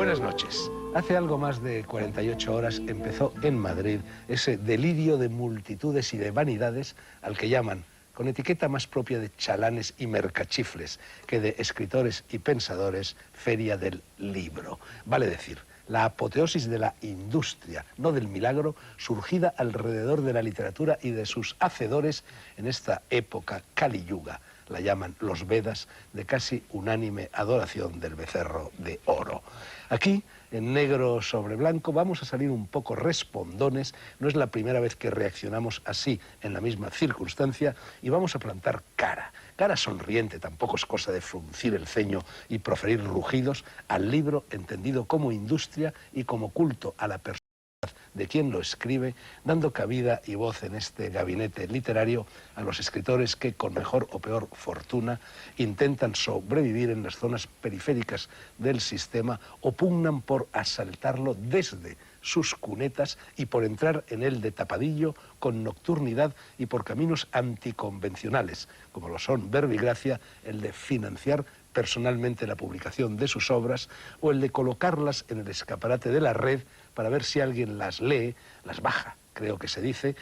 Buenas noches. Hace algo más de 48 horas empezó en Madrid ese delirio de multitudes y de vanidades al que llaman, con etiqueta más propia de chalanes y mercachifles que de escritores y pensadores, Feria del Libro. Vale decir, la apoteosis de la industria, no del milagro, surgida alrededor de la literatura y de sus hacedores en esta época Kali Yuga. La llaman los Vedas, de casi unánime adoración del becerro de oro. Aquí, en negro sobre blanco, vamos a salir un poco respondones. No es la primera vez que reaccionamos así en la misma circunstancia y vamos a plantar cara. Cara sonriente, tampoco es cosa de fruncir el ceño y proferir rugidos, al libro entendido como industria y como culto a la persona de quien lo escribe, dando cabida y voz en este gabinete literario a los escritores que, con mejor o peor fortuna, intentan sobrevivir en las zonas periféricas del sistema o pugnan por asaltarlo desde sus cunetas y por entrar en él de tapadillo, con nocturnidad y por caminos anticonvencionales, como lo son verbigracia, el de financiar personalmente la publicación de sus obras o el de colocarlas en el escaparate de la red para ver si alguien las lee, las baja, creo que se dice,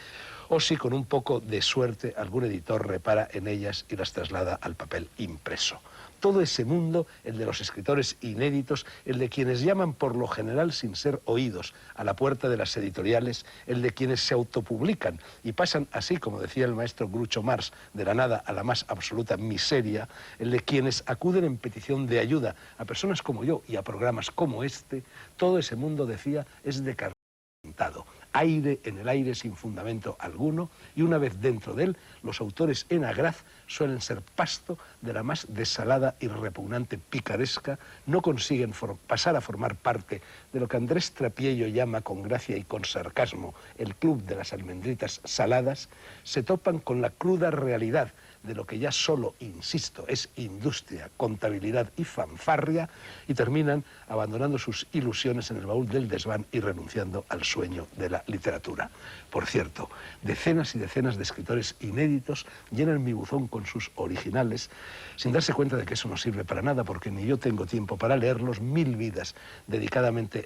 o si con un poco de suerte algún editor repara en ellas y las traslada al papel impreso. Todo ese mundo, el de los escritores inéditos, el de quienes llaman por lo general sin ser oídos a la puerta de las editoriales, el de quienes se autopublican y pasan así, como decía el maestro Groucho Marx, de la nada a la más absoluta miseria, el de quienes acuden en petición de ayuda a personas como yo y a programas como este, todo ese mundo, decía, es de cartón pintado. Aire en el aire sin fundamento alguno, y una vez dentro de él, los autores en agraz suelen ser pasto de la más desalada y repugnante picaresca, no consiguen pasar a formar parte de lo que Andrés Trapiello llama con gracia y con sarcasmo el club de las almendritas saladas, se topan con la cruda realidad de lo que ya solo, insisto, es industria, contabilidad y fanfarria, y terminan abandonando sus ilusiones en el baúl del desván y renunciando al sueño de la literatura. Por cierto, decenas y decenas de escritores inéditos llenan mi buzón con sus originales, sin darse cuenta de que eso no sirve para nada, porque ni yo tengo tiempo para leerlos. 1000 vidas dedicadas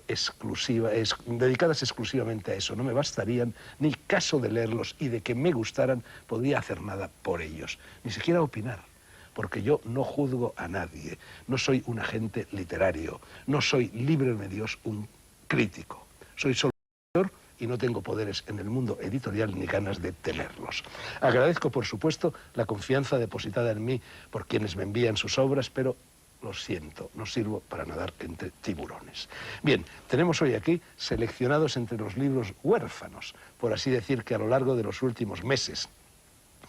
exclusivamente a eso no me bastarían, ni caso de leerlos y de que me gustaran podría hacer nada por ellos, ni siquiera opinar, porque yo no juzgo a nadie, no soy un agente literario, no soy, líbreme Dios, un crítico, soy solo un lector y no tengo poderes en el mundo editorial ni ganas de tenerlos. Agradezco, por supuesto, la confianza depositada en mí por quienes me envían sus obras, pero lo siento, no sirvo para nadar entre tiburones. Bien, tenemos hoy aquí seleccionados entre los libros huérfanos, por así decir, que a lo largo de los últimos meses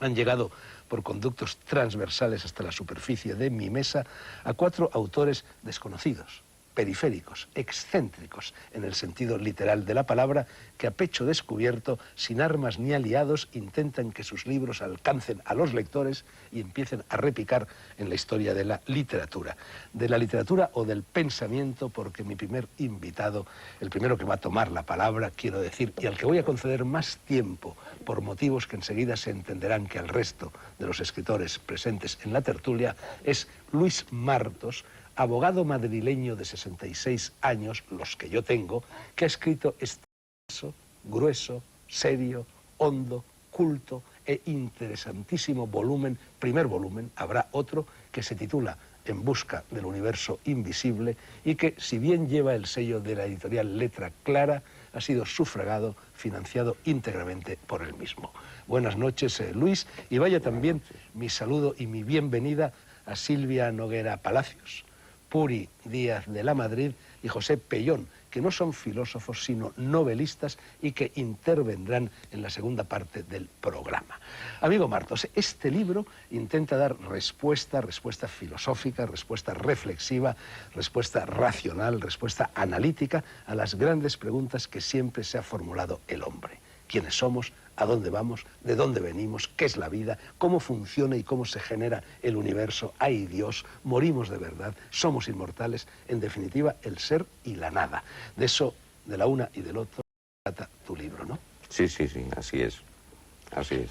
han llegado por conductos transversales hasta la superficie de mi mesa a 4 autores desconocidos, periféricos, excéntricos, en el sentido literal de la palabra, que a pecho descubierto, sin armas ni aliados, intentan que sus libros alcancen a los lectores y empiecen a repicar en la historia de la literatura o del pensamiento, porque mi primer invitado, el primero que va a tomar la palabra, quiero decir, y al que voy a conceder más tiempo, por motivos que enseguida se entenderán que al resto de los escritores presentes en la tertulia, es Luis Martos, abogado madrileño de 66 años, los que yo tengo, que ha escrito este grueso, serio, hondo, culto e interesantísimo volumen, primer volumen, habrá otro, que se titula En busca del universo invisible y que, si bien lleva el sello de la editorial Letra Clara, ha sido sufragado, financiado íntegramente por él mismo. Buenas noches, Luis, y vaya también mi saludo y mi bienvenida a Silvia Noguera Palacios, Puri Díaz de la Madrid y José Pellón, que no son filósofos sino novelistas y que intervendrán en la segunda parte del programa. Amigo Martos, este libro intenta dar respuesta filosófica, respuesta reflexiva, respuesta racional, respuesta analítica a las grandes preguntas que siempre se ha formulado el hombre. ¿Quiénes somos? ¿A dónde vamos? ¿De dónde venimos? ¿Qué es la vida? ¿Cómo funciona y cómo se genera el universo? ¿Hay Dios? ¿Morimos de verdad? ¿Somos inmortales? En definitiva, el ser y la nada. De eso, de la una y del otro, trata tu libro, ¿no? Sí, así es. Así es.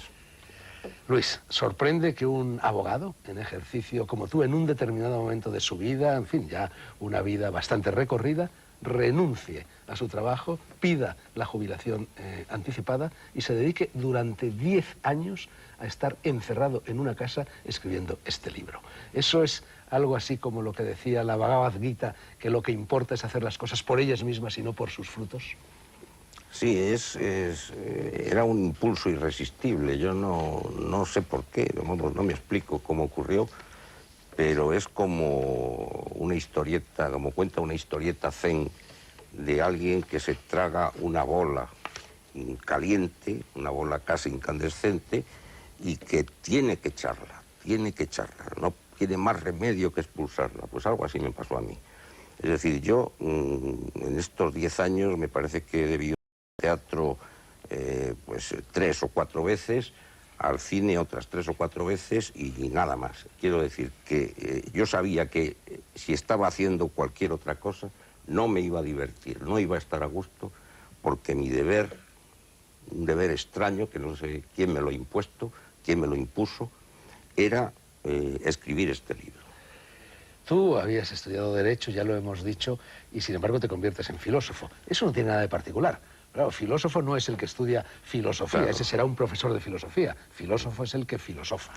Luis, sorprende que un abogado en ejercicio como tú, en un determinado momento de su vida, en fin, ya una vida bastante recorrida, renuncie a su trabajo, pida la jubilación anticipada y se dedique durante 10 años a estar encerrado en una casa escribiendo este libro. Eso es algo así como lo que decía la Bhagavad Gita, que lo que importa es hacer las cosas por ellas mismas y no por sus frutos. Sí, era un impulso irresistible. Yo no sé por qué, no me explico cómo ocurrió, pero es como una historieta, como cuenta una historieta zen de alguien que se traga una bola caliente, una bola casi incandescente, y que tiene que echarla, no tiene más remedio que expulsarla. Pues algo así me pasó a mí. Es decir, yo en estos 10 años me parece que he debido teatro pues 3 o 4 veces, al cine otras 3 o 4 veces y nada más. Quiero decir que yo sabía que si estaba haciendo cualquier otra cosa no me iba a divertir, no iba a estar a gusto, porque mi deber, un deber extraño, que no sé quién me lo ha impuesto, quién me lo impuso, era escribir este libro. Tú habías estudiado Derecho, ya lo hemos dicho, y sin embargo te conviertes en filósofo. Eso no tiene nada de particular. Claro, filósofo no es el que estudia filosofía, claro. Ese será un profesor de filosofía. Filósofo es el que filosofa.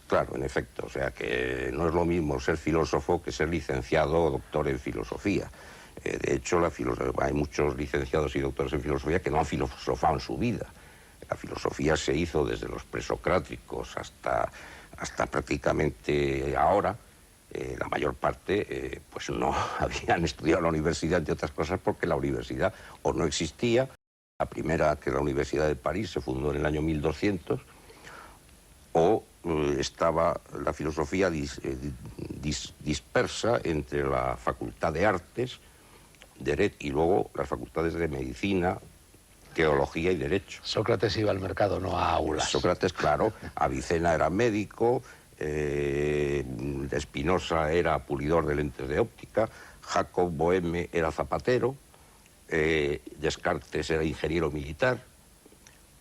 Claro, en efecto, o sea que no es lo mismo ser filósofo que ser licenciado o doctor en filosofía. De hecho, hay muchos licenciados y doctores en filosofía que no han filosofado en su vida. La filosofía se hizo desde los presocráticos hasta prácticamente ahora. La mayor parte pues no habían estudiado en la universidad, entre otras cosas, porque la universidad o no existía. La primera, que es la Universidad de París, se fundó en el año 1200, o estaba la filosofía dispersa entre la Facultad de Artes y luego las facultades de Medicina, Teología y Derecho. Sócrates iba al mercado, no a aulas. Sócrates, claro. Avicena era médico, Spinoza era pulidor de lentes de óptica, Jacob Boehme era zapatero, Descartes era ingeniero militar,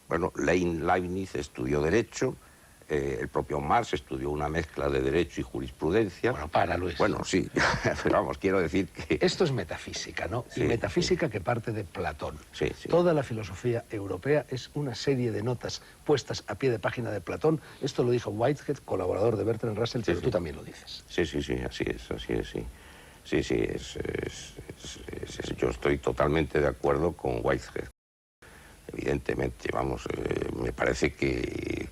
bueno, Leibniz estudió Derecho, el propio Marx estudió una mezcla de Derecho y Jurisprudencia. Bueno, Luis. Bueno, sí, pero vamos, quiero decir que... Esto es metafísica, ¿no? Sí, y metafísica sí. Que parte de Platón. Sí, sí. Toda la filosofía europea es una serie de notas puestas a pie de página de Platón. Esto lo dijo Whitehead, colaborador de Bertrand Russell, pero tú también lo dices. Sí, así es, sí. Sí, yo estoy totalmente de acuerdo con Whitehead. Evidentemente, vamos, me parece que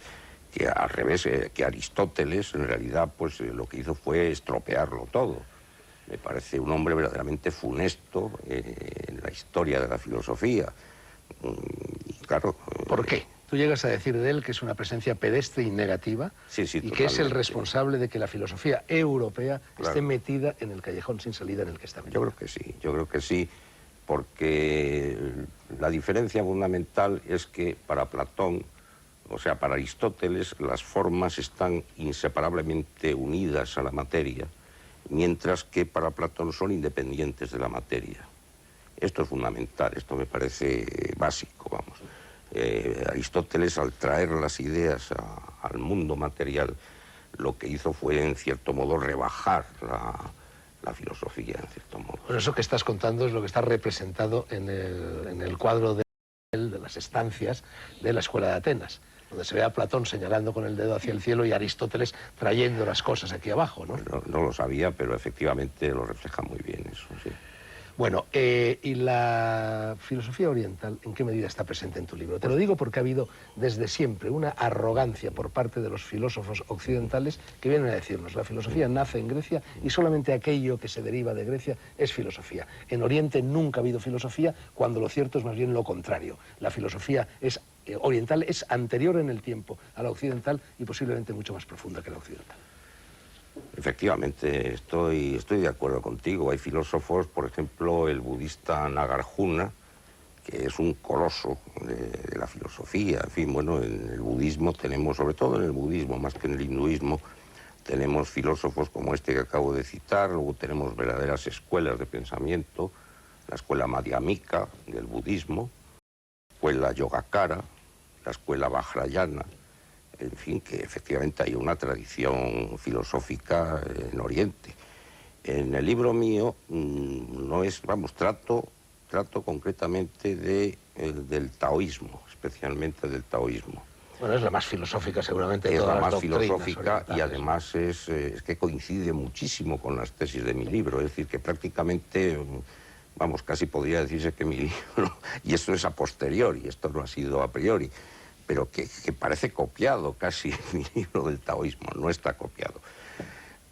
al revés, que Aristóteles en realidad pues lo que hizo fue estropearlo todo. Me parece un hombre verdaderamente funesto en la historia de la filosofía. Y claro... ¿Por qué? Tú llegas a decir de él que es una presencia pedestre y negativa, sí, y totalmente. Que es el responsable de que la filosofía europea esté metida en el callejón sin salida en el que está metida. Yo creo que sí, porque la diferencia fundamental es que para Platón, o sea, para Aristóteles, las formas están inseparablemente unidas a la materia, mientras que para Platón son independientes de la materia. Esto es fundamental, esto me parece básico, vamos. Aristóteles, al traer las ideas al mundo material, lo que hizo fue, en cierto modo, rebajar la filosofía, en cierto modo. Bueno, eso que estás contando es lo que está representado en el cuadro de las estancias de la Escuela de Atenas, donde se ve a Platón señalando con el dedo hacia el cielo y Aristóteles trayendo las cosas aquí abajo, ¿no? No lo sabía, pero efectivamente lo refleja muy bien eso, sí. Bueno, ¿y la filosofía oriental en qué medida está presente en tu libro? Te lo digo porque ha habido desde siempre una arrogancia por parte de los filósofos occidentales que vienen a decirnos: la filosofía nace en Grecia y solamente aquello que se deriva de Grecia es filosofía. En Oriente nunca ha habido filosofía, cuando lo cierto es más bien lo contrario. La filosofía oriental es anterior en el tiempo a la occidental y posiblemente mucho más profunda que la occidental. Efectivamente, estoy de acuerdo contigo. Hay filósofos, por ejemplo, el budista Nagarjuna, que es un coloso de la filosofía. En fin, bueno, en el budismo tenemos, sobre todo en el budismo, más que en el hinduismo, tenemos filósofos como este que acabo de citar. Luego tenemos verdaderas escuelas de pensamiento, la escuela Madhyamika del budismo, la escuela Yogacara, la escuela Vajrayana. En fin, que efectivamente hay una tradición filosófica en Oriente. En el libro mío no es, vamos, trato concretamente del taoísmo, especialmente del taoísmo. Bueno, es la más filosófica seguramente de Es todas la las más doctrinas filosófica y orientales, además es que coincide muchísimo con las tesis de mi libro. Es decir, que prácticamente, vamos, casi podría decirse que mi libro, y esto es a posteriori, esto no ha sido a priori, pero que parece copiado casi mi libro del taoísmo, no está copiado.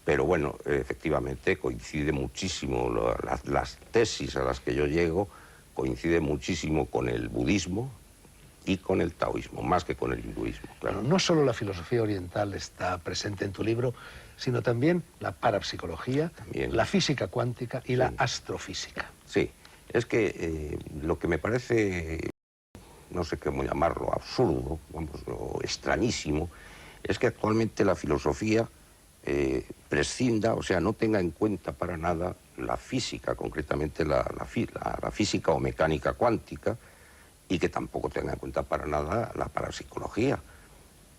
Pero bueno, efectivamente coincide muchísimo, las tesis a las que yo llego coinciden muchísimo con el budismo y con el taoísmo, más que con el hinduismo, claro. Bueno, no solo la filosofía oriental está presente en tu libro, sino también la parapsicología, También. la física cuántica y la astrofísica. Sí, es que lo que me parece, no sé cómo llamarlo, absurdo, vamos, o extrañísimo, es que actualmente la filosofía prescinda, o sea, no tenga en cuenta para nada la física, concretamente la física o mecánica cuántica, y que tampoco tenga en cuenta para nada la parapsicología,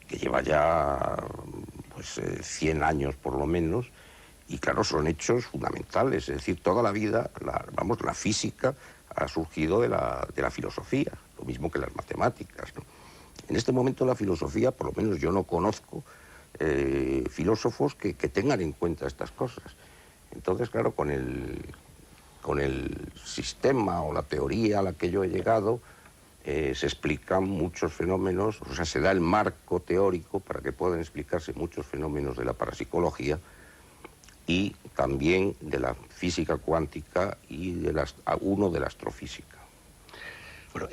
que lleva ya pues 100 años por lo menos, y claro, son hechos fundamentales. Es decir, toda la vida, la física ha surgido de la filosofía, lo mismo que las matemáticas, ¿no? En este momento la filosofía, por lo menos yo no conozco filósofos que tengan en cuenta estas cosas. Entonces, claro, con el sistema o la teoría a la que yo he llegado, se explican muchos fenómenos, o sea, se da el marco teórico para que puedan explicarse muchos fenómenos de la parapsicología y también de la física cuántica y de la astrofísica. Bueno,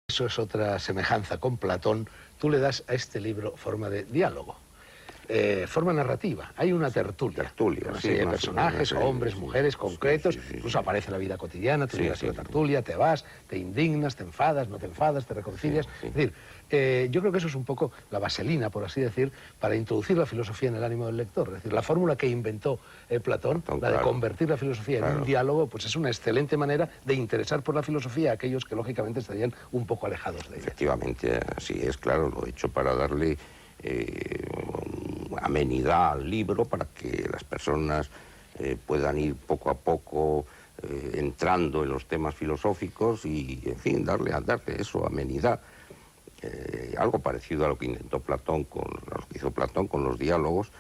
eso es otra semejanza con Platón. Tú le das a este libro forma de diálogo. Forma narrativa, hay una tertulia, una serie de personajes, hombres, mujeres concretos, incluso aparece la vida cotidiana, tú llegas a la tertulia, te vas, te indignas, te enfadas, no te enfadas, te reconcilias. Es decir, yo creo que eso es un poco la vaselina, por así decir, para introducir la filosofía en el ánimo del lector. Es decir, la fórmula que inventó Platón, la de convertir la filosofía en un diálogo, pues es una excelente manera de interesar por la filosofía a aquellos que lógicamente estarían un poco alejados de ella. Efectivamente, así es, claro, lo he hecho para darle amenidad al libro, para que las personas puedan ir poco a poco entrando en los temas filosóficos y, en fin, darle eso, amenidad. Algo parecido a lo que intentó Platón, lo que hizo Platón con los diálogos,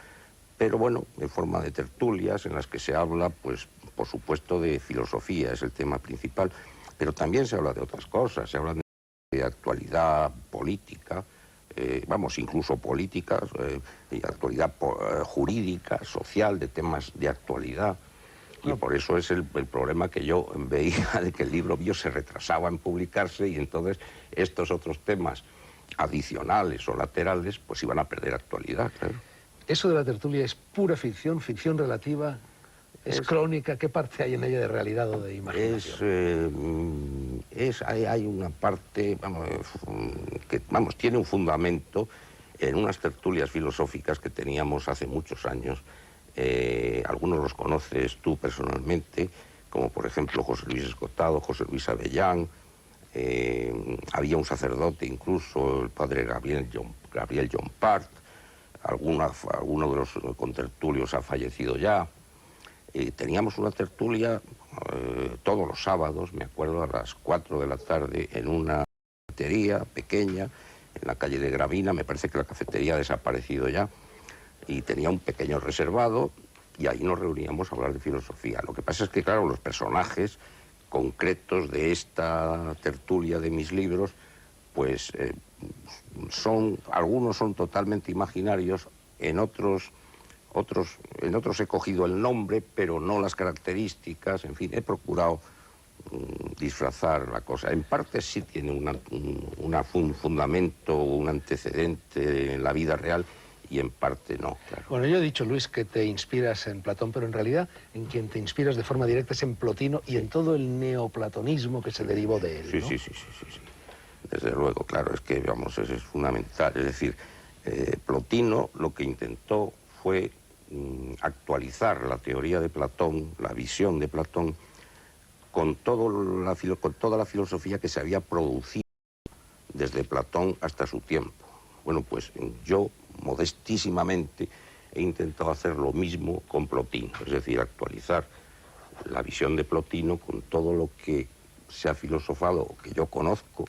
pero bueno, en forma de tertulias en las que se habla, pues, por supuesto, de filosofía, es el tema principal, pero también se habla de otras cosas, se habla de actualidad política, incluso políticas, y actualidad jurídica, social, de temas de actualidad. Y por eso es el problema que yo veía de que el libro mío se retrasaba en publicarse y entonces estos otros temas adicionales o laterales pues iban a perder actualidad, claro. ¿Eso de la tertulia es pura ficción, ficción relativa? ¿Es crónica? ¿Qué parte hay en ella de realidad o de imaginación? Hay una parte, que tiene un fundamento en unas tertulias filosóficas que teníamos hace muchos años. Algunos los conoces tú personalmente, como por ejemplo José Luis Escotado, José Luis Avellán. Había un sacerdote incluso, el padre Gabriel Llompart. Alguno de los contertulios ha fallecido ya. Teníamos una tertulia todos los sábados, me acuerdo, a las 4 de la tarde, en una cafetería pequeña, en la calle de Gravina. Me parece que la cafetería ha desaparecido ya, y tenía un pequeño reservado, y ahí nos reuníamos a hablar de filosofía. Lo que pasa es que, claro, los personajes concretos de esta tertulia de mis libros, pues algunos son totalmente imaginarios, en otros he cogido el nombre, pero no las características. En fin, he procurado disfrazar la cosa. En parte sí tiene un fundamento, un antecedente en la vida real, y en parte no, claro. Bueno, yo he dicho, Luis, que te inspiras en Platón, pero en realidad en quien te inspiras de forma directa es en Plotino y en todo el neoplatonismo que se derivó de él, ¿no? Sí. Desde luego, claro, es que, eso es fundamental. Es decir, Plotino lo que intentó fue actualizar la teoría de Platón, la visión de Platón, con toda la filosofía que se había producido desde Platón hasta su tiempo. Bueno, pues yo, modestísimamente, he intentado hacer lo mismo con Plotino, es decir, actualizar la visión de Plotino con todo lo que se ha filosofado, o que yo conozco,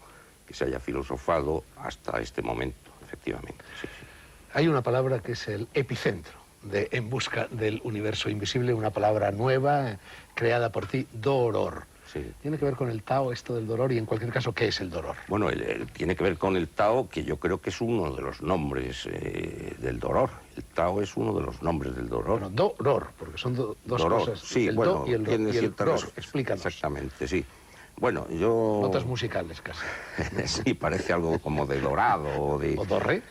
que se haya filosofado hasta este momento, efectivamente. Sí, sí. Hay una palabra que es el epicentro de En busca del universo invisible, una palabra nueva, creada por ti, dolor. Sí. ¿Tiene que ver con el Tao esto del dolor? Y en cualquier caso, ¿qué es el dolor? Bueno, tiene que ver con el Tao, que yo creo que es uno de los nombres del dolor. El Tao es uno de los nombres del dolor. Bueno, dolor, porque son dos dolor, cosas. sí, el bueno, do y el, tiene y el cierta ror. Explícanos. Exactamente, sí. Bueno, yo... Notas musicales, casi. Sí, parece algo como de dorado o de... ¿O dorre?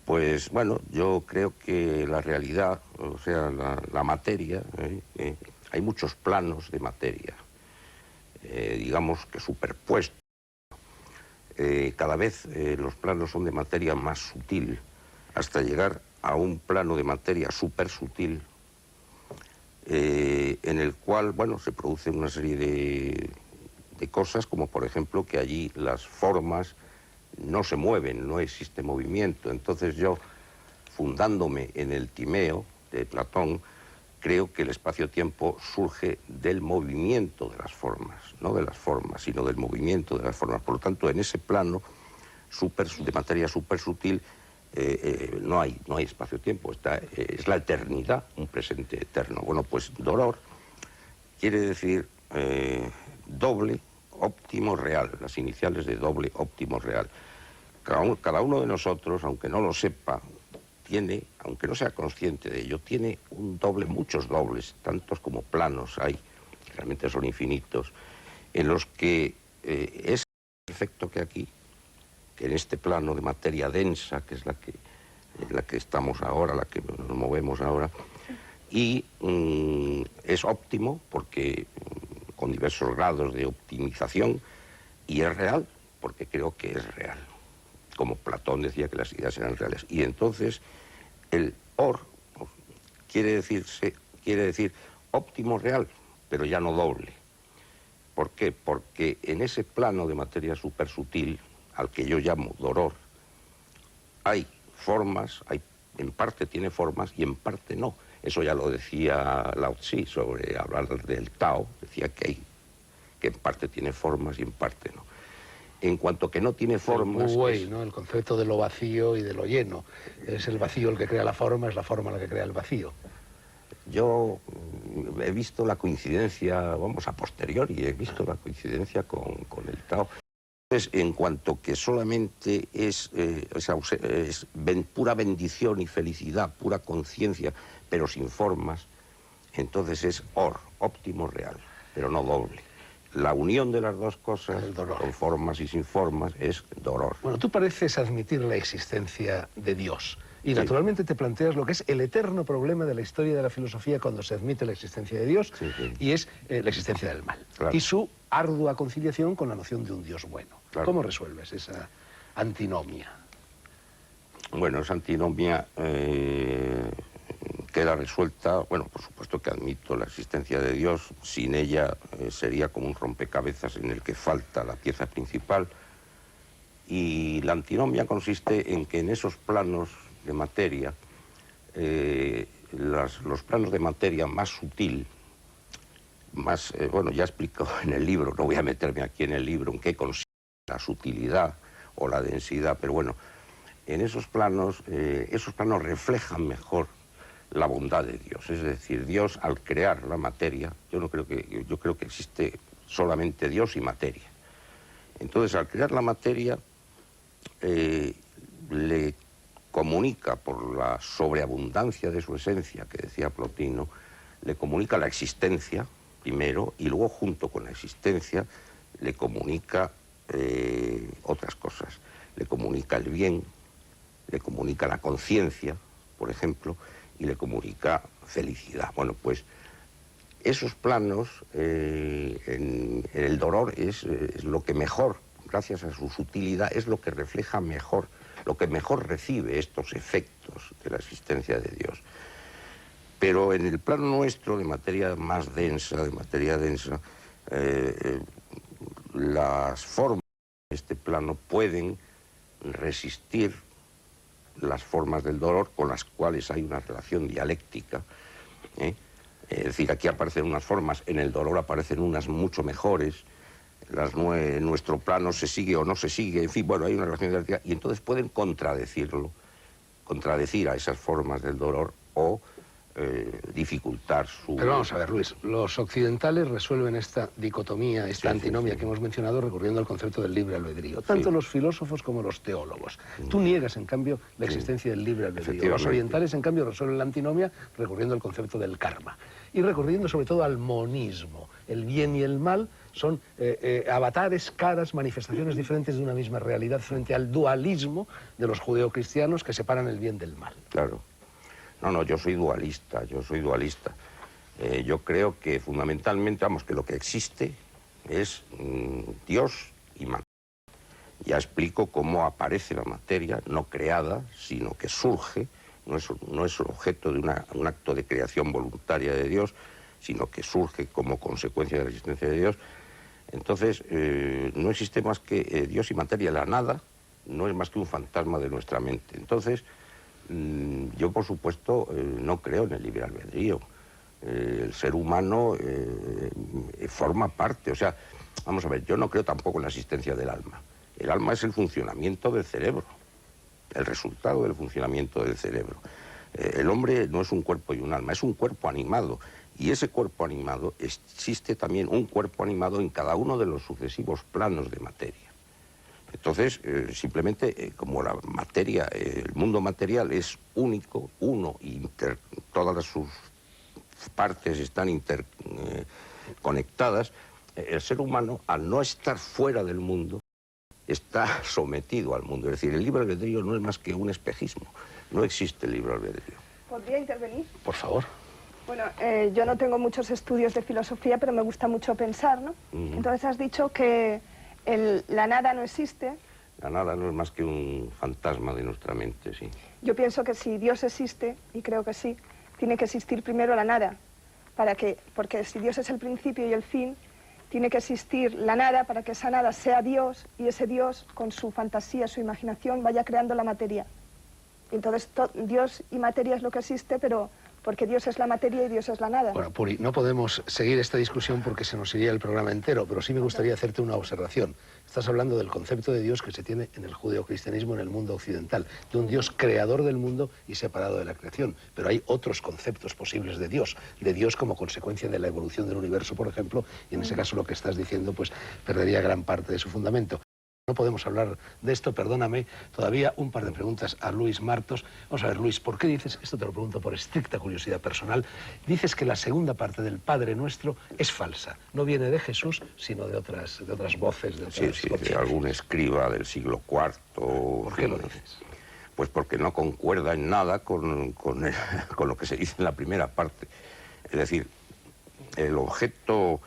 Pues, bueno, yo creo que la realidad, o sea, la materia, hay muchos planos de materia, digamos que superpuestos. Cada vez los planos son de materia más sutil, hasta llegar a un plano de materia súper sutil, en el cual, bueno, se produce una serie de cosas, como por ejemplo que allí las formas no se mueven, no existe movimiento. Entonces yo, fundándome en el Timeo de Platón, creo que el espacio-tiempo surge del movimiento de las formas, no de las formas, sino del movimiento de las formas. Por lo tanto, en ese plano de materia súper sutil, no hay espacio-tiempo, es la eternidad, un presente eterno. Bueno, pues dolor quiere decir doble óptimo real, las iniciales de doble óptimo real. Cada uno de nosotros, aunque no lo sepa, tiene, aunque no sea consciente de ello, tiene un doble, muchos dobles, tantos como planos hay, realmente son infinitos, en los que es efecto que aquí, que en este plano de materia densa, que es en la que estamos ahora, la que nos movemos ahora, y es óptimo porque con diversos grados de optimización, y es real porque creo que es real, como Platón decía que las ideas eran reales. Y entonces el or quiere decir óptimo real, pero ya no doble. ¿Por qué? Porque en ese plano de materia supersutil, al que yo llamo dolor, hay formas, en parte tiene formas y en parte no. Eso ya lo decía Lao Tzu sobre hablar del Tao, decía que en parte tiene formas y en parte no. En cuanto que no tiene formas... El Wu-Wei, ¿no? El concepto de lo vacío y de lo lleno. Es el vacío el que crea la forma, es la forma la que crea el vacío. Yo he visto la coincidencia, vamos, a posteriori, he visto la coincidencia con el Tao. Entonces, en cuanto que solamente es pura bendición y felicidad, pura conciencia, pero sin formas, entonces es óptimo real, pero no doble. La unión de las dos cosas, con formas y sin formas, es dolor. Bueno, tú pareces admitir la existencia de Dios. Y sí, naturalmente te planteas lo que es el eterno problema de la historia de la filosofía cuando se admite la existencia de Dios, sí, sí, y es la existencia del mal. Claro. Y su ardua conciliación con la noción de un Dios bueno. Claro. ¿Cómo resuelves esa antinomia? Bueno, esa antinomia queda resuelta, bueno, por supuesto que admito la existencia de Dios, sin ella sería como un rompecabezas en el que falta la pieza principal, y la antinomia consiste en que en esos planos de materia, los planos de materia más sutil, más, bueno, ya he explicado en el libro, no voy a meterme aquí en el libro en qué consiste la sutilidad o la densidad, pero bueno, en esos planos reflejan mejor la bondad de Dios. Es decir, Dios al crear la materia, yo creo que existe solamente Dios y materia. Entonces, al crear la materia, le comunica, por la sobreabundancia de su esencia, que decía Plotino, le comunica la existencia, primero, y luego, junto con la existencia, le comunica otras cosas. Le comunica el bien, le comunica la conciencia, por ejemplo, y le comunica felicidad. Bueno, pues esos planos en el dolor es lo que mejor, gracias a su sutilidad, es lo que refleja mejor, lo que mejor recibe estos efectos de la existencia de Dios. Pero en el plano nuestro, de materia más densa, las formas de este plano pueden resistir las formas del dolor con las cuales hay una relación dialéctica, ¿eh? Es decir, aquí aparecen unas formas, en el dolor aparecen unas mucho mejores, en nuestro plano se sigue o no se sigue, en fin, bueno, hay una relación dialéctica, y entonces pueden contradecir a esas formas del dolor o dificultar su... Pero vamos a ver, Luis, los occidentales resuelven esta dicotomía, esta antinomia que hemos mencionado recurriendo al concepto del libre albedrío, tanto los filósofos como los teólogos. Tú niegas, en cambio, la existencia del libre albedrío. Los orientales, en cambio, resuelven la antinomia recurriendo al concepto del karma y recurriendo sobre todo al monismo. El bien y el mal son avatares, caras, manifestaciones diferentes de una misma realidad frente al dualismo de los judeocristianos que separan el bien del mal. Claro. No, yo soy dualista, yo creo que fundamentalmente, vamos, que lo que existe es Dios y materia. Ya explico cómo aparece la materia, no creada, sino que surge, no es objeto de un acto de creación voluntaria de Dios, sino que surge como consecuencia de la existencia de Dios. Entonces, no existe más que Dios y materia, la nada no es más que un fantasma de nuestra mente. Entonces, yo, por supuesto, no creo en el libre albedrío. El ser humano forma parte, o sea, vamos a ver, yo no creo tampoco en la existencia del alma. El alma es el funcionamiento del cerebro, el resultado del funcionamiento del cerebro. El hombre no es un cuerpo y un alma, es un cuerpo animado. Y ese cuerpo animado, existe también un cuerpo animado en cada uno de los sucesivos planos de materia. Entonces, simplemente, como la materia, el mundo material es único, uno, y todas sus partes están interconectadas, el ser humano, al no estar fuera del mundo, está sometido al mundo. Es decir, el libre albedrío no es más que un espejismo. No existe el libre albedrío. ¿Podría intervenir? Por favor. Bueno, yo no tengo muchos estudios de filosofía, pero me gusta mucho pensar, ¿no? Entonces has dicho que la nada no existe. La nada no es más que un fantasma de nuestra mente, sí. Yo pienso que si Dios existe, y creo que sí, tiene que existir primero la nada. Porque si Dios es el principio y el fin, tiene que existir la nada para que esa nada sea Dios, y ese Dios, con su fantasía, su imaginación, vaya creando la materia. Entonces, Dios y materia es lo que existe, pero porque Dios es la materia y Dios es la nada. Bueno, Puri, no podemos seguir esta discusión porque se nos iría el programa entero, pero sí me gustaría hacerte una observación. Estás hablando del concepto de Dios que se tiene en el judeocristianismo, en el mundo occidental, de un Dios creador del mundo y separado de la creación. Pero hay otros conceptos posibles de Dios como consecuencia de la evolución del universo, por ejemplo, y en ese caso lo que estás diciendo, pues, perdería gran parte de su fundamento. No podemos hablar de esto, perdóname, todavía un par de preguntas a Luis Martos. Vamos a ver, Luis, ¿por qué dices, esto te lo pregunto por estricta curiosidad personal, dices que la segunda parte del Padre Nuestro es falsa? No viene de Jesús, sino de otras voces. Sí, de algún escriba del siglo IV. ¿Por qué lo dices? Pues porque no concuerda en nada con lo que se dice en la primera parte. Es decir, el objeto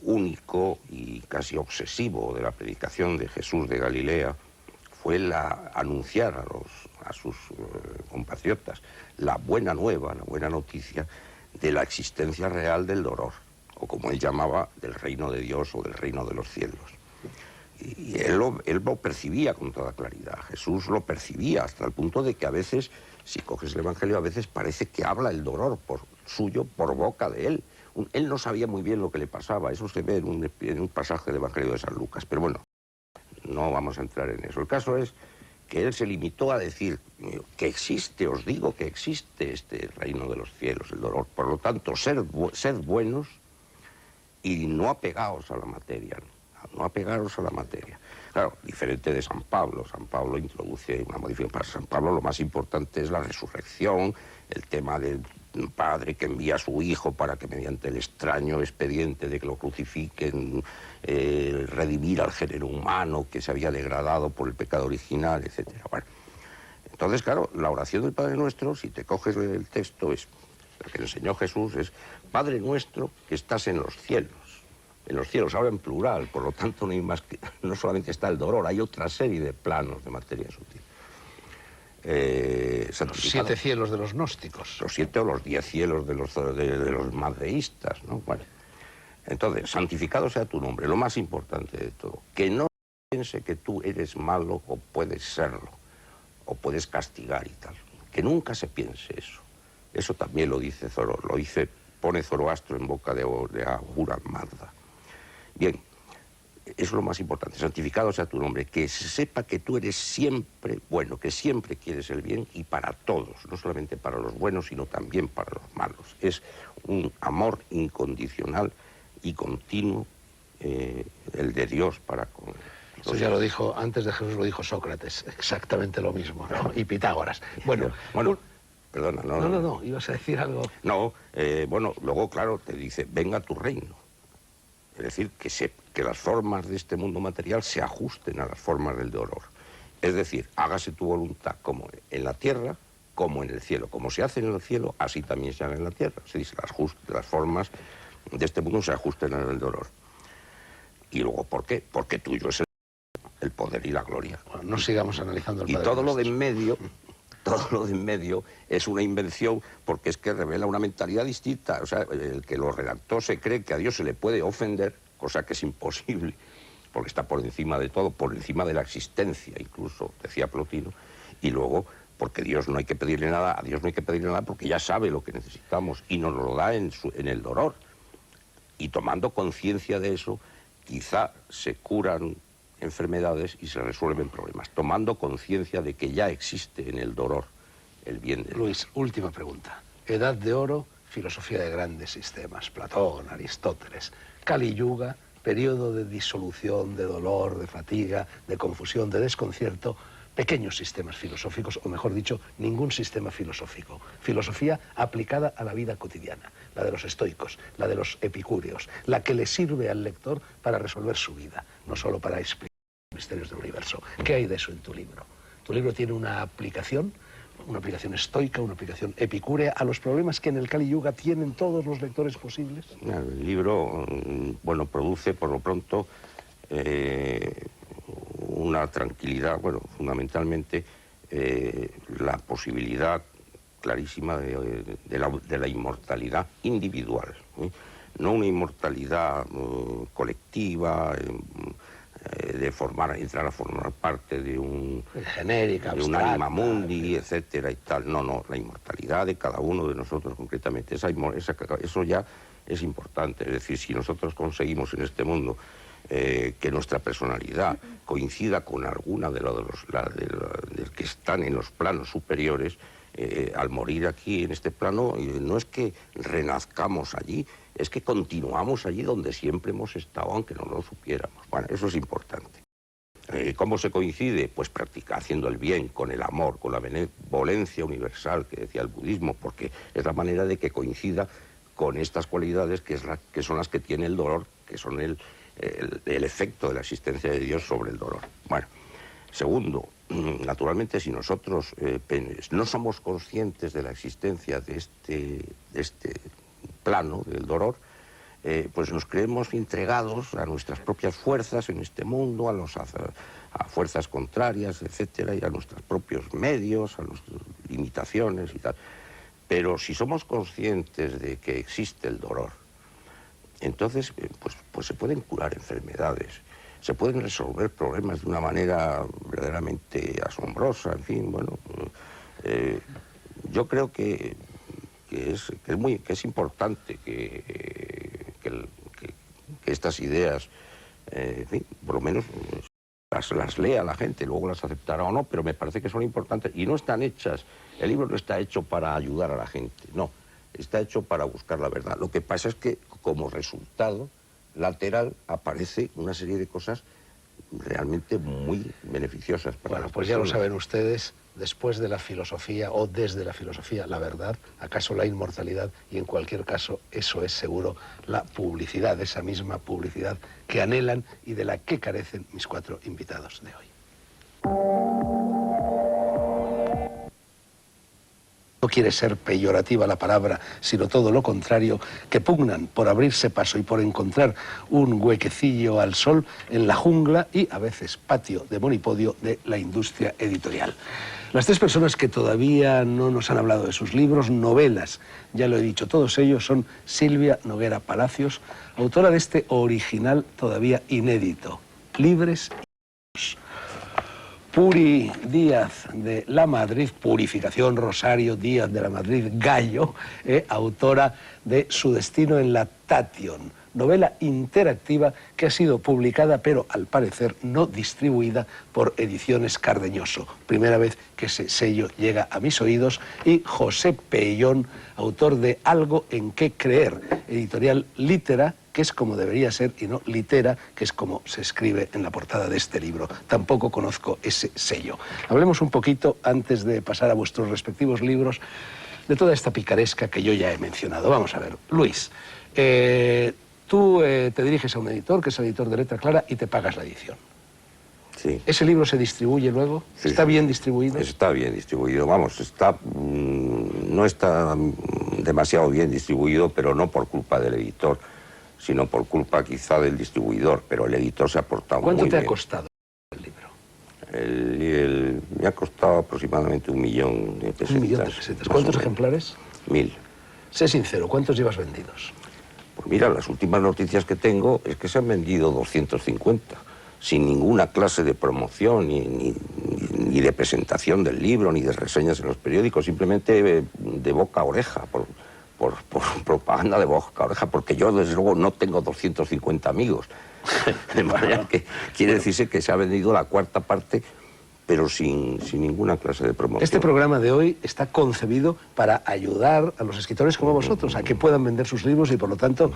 único y casi obsesivo de la predicación de Jesús de Galilea fue anunciar a sus compatriotas la buena nueva, la buena noticia de la existencia real del dolor, o como él llamaba, del reino de Dios o del reino de los cielos. Y él lo percibía con toda claridad. Jesús lo percibía hasta el punto de que a veces, si coges el Evangelio, a veces parece que habla el dolor suyo por boca de él. Él no sabía muy bien lo que le pasaba, eso se ve en un pasaje del Evangelio de San Lucas, pero bueno, no vamos a entrar en eso. El caso es que él se limitó a decir que existe, os digo que existe este reino de los cielos, el dolor. Por lo tanto, sed buenos y no apegaos a la materia, no apegaros a la materia. Claro, diferente de San Pablo. San Pablo introduce una modificación. Para San Pablo lo más importante es la resurrección, el tema del padre que envía a su hijo para que mediante el extraño expediente de que lo crucifiquen, redimir al género humano que se había degradado por el pecado original, etc. Bueno, entonces, claro, la oración del Padre Nuestro, si te coges el texto, es la que enseñó Jesús, es Padre Nuestro que estás en los cielos. En los cielos, ahora en plural, por lo tanto no hay más que, no solamente está el dolor, hay otra serie de planos de materia sutil. Los 7 cielos de los gnósticos. Los 7 o los 10 cielos de los madreístas, ¿no? Bueno, entonces, santificado sea tu nombre, lo más importante de todo. Que no piense que tú eres malo o puedes serlo, o puedes castigar y tal. Que nunca se piense eso. Eso también lo dice pone Zoroastro en boca de Ahura Mazda. Bien, eso es lo más importante. Santificado sea tu nombre. Que se sepa que tú eres siempre bueno, que siempre quieres el bien y para todos, no solamente para los buenos, sino también para los malos. Es un amor incondicional y continuo el de Dios para con... Eso ya lo dijo, antes de Jesús lo dijo Sócrates, exactamente lo mismo, ¿no? Y Pitágoras. Bueno, perdona, no, ibas a decir algo. No, bueno, luego, claro, te dice, venga tu reino. Es decir, que las formas de este mundo material se ajusten a las formas del dolor. Es decir, hágase tu voluntad como en la tierra, como en el cielo. Como se hace en el cielo, así también se haga en la tierra. Se dice, las formas de este mundo se ajusten al dolor. Y luego, ¿por qué? Porque tuyo es el poder y la gloria. Bueno, no sigamos analizando el Y Padre todo lo Nuestro. de en medio... Todo lo de en medio es una invención porque es que revela una mentalidad distinta. O sea, el que lo redactó se cree que a Dios se le puede ofender, cosa que es imposible, porque está por encima de todo, por encima de la existencia, incluso, decía Plotino. Y luego, porque Dios no hay que pedirle nada, a Dios no hay que pedirle nada porque ya sabe lo que necesitamos y nos lo da en el dolor. Y tomando conciencia de eso, quizá se curan enfermedades y se resuelven problemas, tomando conciencia de que ya existe en el dolor el bien de Dios. Luis, última pregunta. Edad de oro, filosofía de grandes sistemas, Platón, Aristóteles, Kali Yuga, periodo de disolución, de dolor, de fatiga, de confusión, de desconcierto, pequeños sistemas filosóficos, o mejor dicho, ningún sistema filosófico. Filosofía aplicada a la vida cotidiana, la de los estoicos, la de los epicúreos, la que le sirve al lector para resolver su vida, no solo para explicar misterios del universo. ¿Qué hay de eso en tu libro? Tu libro tiene una aplicación estoica, una aplicación epicúrea a los problemas que en el Kali Yuga tienen todos los lectores posibles. El libro, bueno, produce por lo pronto una tranquilidad, bueno, fundamentalmente la posibilidad clarísima de la inmortalidad individual, ¿eh? No una inmortalidad colectiva, de entrar a formar parte de un genérica, de un anima mundi, etcétera y tal. No, la inmortalidad de cada uno de nosotros concretamente. Eso ya es importante. Es decir, si nosotros conseguimos en este mundo que nuestra personalidad coincida con alguna de los que están en los planos superiores, al morir aquí en este plano, no es que renazcamos allí, es que continuamos allí donde siempre hemos estado, aunque no lo supiéramos. Bueno, eso es importante. ¿Cómo se coincide? Pues haciendo el bien, con el amor, con la benevolencia universal que decía el budismo, porque es la manera de que coincida con estas cualidades que son las que tiene el dolor, que son el efecto de la existencia de Dios sobre el dolor. Bueno, segundo, naturalmente, si nosotros no somos conscientes de la existencia de este plano del dolor, pues nos creemos entregados a nuestras propias fuerzas en este mundo, a fuerzas contrarias, etcétera, y a nuestros propios medios, a nuestras limitaciones y tal. Pero si somos conscientes de que existe el dolor, entonces pues se pueden curar enfermedades, se pueden resolver problemas de una manera verdaderamente asombrosa, en fin, bueno, yo creo que es importante que estas ideas, en fin, por lo menos las lea la gente, luego las aceptará o no, pero me parece que son importantes y no están hechas, el libro no está hecho para ayudar a la gente, no, está hecho para buscar la verdad. Lo que pasa es que como resultado lateral aparece una serie de cosas realmente muy beneficiosas para Bueno, las pues ya lo personas. saben ustedes, después de la filosofía o desde la filosofía, la verdad, acaso la inmortalidad, y en cualquier caso, eso es seguro, la publicidad, esa misma publicidad que anhelan y de la que carecen mis 4 invitados de hoy. No quiere ser peyorativa la palabra, sino todo lo contrario, que pugnan por abrirse paso y por encontrar un huequecillo al sol en la jungla y a veces patio de monipodio de la industria editorial. Las 3 personas que todavía no nos han hablado de sus libros, novelas, ya lo he dicho, todos ellos son Silvia Noguera Palacios, autora de este original todavía inédito, Libres y Libros. Puri Díaz de la Madrid, Purificación Rosario Díaz de la Madrid Gallo, autora de Su destino en la Tation, novela interactiva que ha sido publicada, pero al parecer no distribuida por Ediciones Cardeñoso. Primera vez que ese sello llega a mis oídos. Y José Pellón, autor de Algo en qué creer, editorial Litera, que es como debería ser, y no Litera, que es como se escribe en la portada de este libro. Tampoco conozco ese sello. Hablemos un poquito, antes de pasar a vuestros respectivos libros, de toda esta picaresca que yo ya he mencionado. Vamos a ver, Luis, tú te diriges a un editor, que es el editor de Letra Clara, y te pagas la edición. Sí. ¿Ese libro se distribuye luego? Sí, ¿Está sí. bien distribuido? Está bien distribuido, vamos, no está demasiado bien distribuido, pero no por culpa del editor, sino por culpa quizá del distribuidor, pero el editor se ha portado muy bien. ¿Cuánto te ha costado el libro? Me ha costado aproximadamente 1 millón de pesetas. 1 millón de pesetas. ¿Cuántos ejemplares? 1000. Sé sincero, ¿cuántos llevas vendidos? Pues mira, las últimas noticias que tengo es que se han vendido 250, sin ninguna clase de promoción, ni de presentación del libro, ni de reseñas en los periódicos, simplemente de boca a oreja, por propaganda de boca a oreja, porque yo desde luego no tengo 250 amigos. De manera que quiere decirse que se ha vendido la 1/4 parte, pero sin ninguna clase de promoción. Este programa de hoy está concebido para ayudar a los escritores como vosotros a que puedan vender sus libros y, por lo tanto,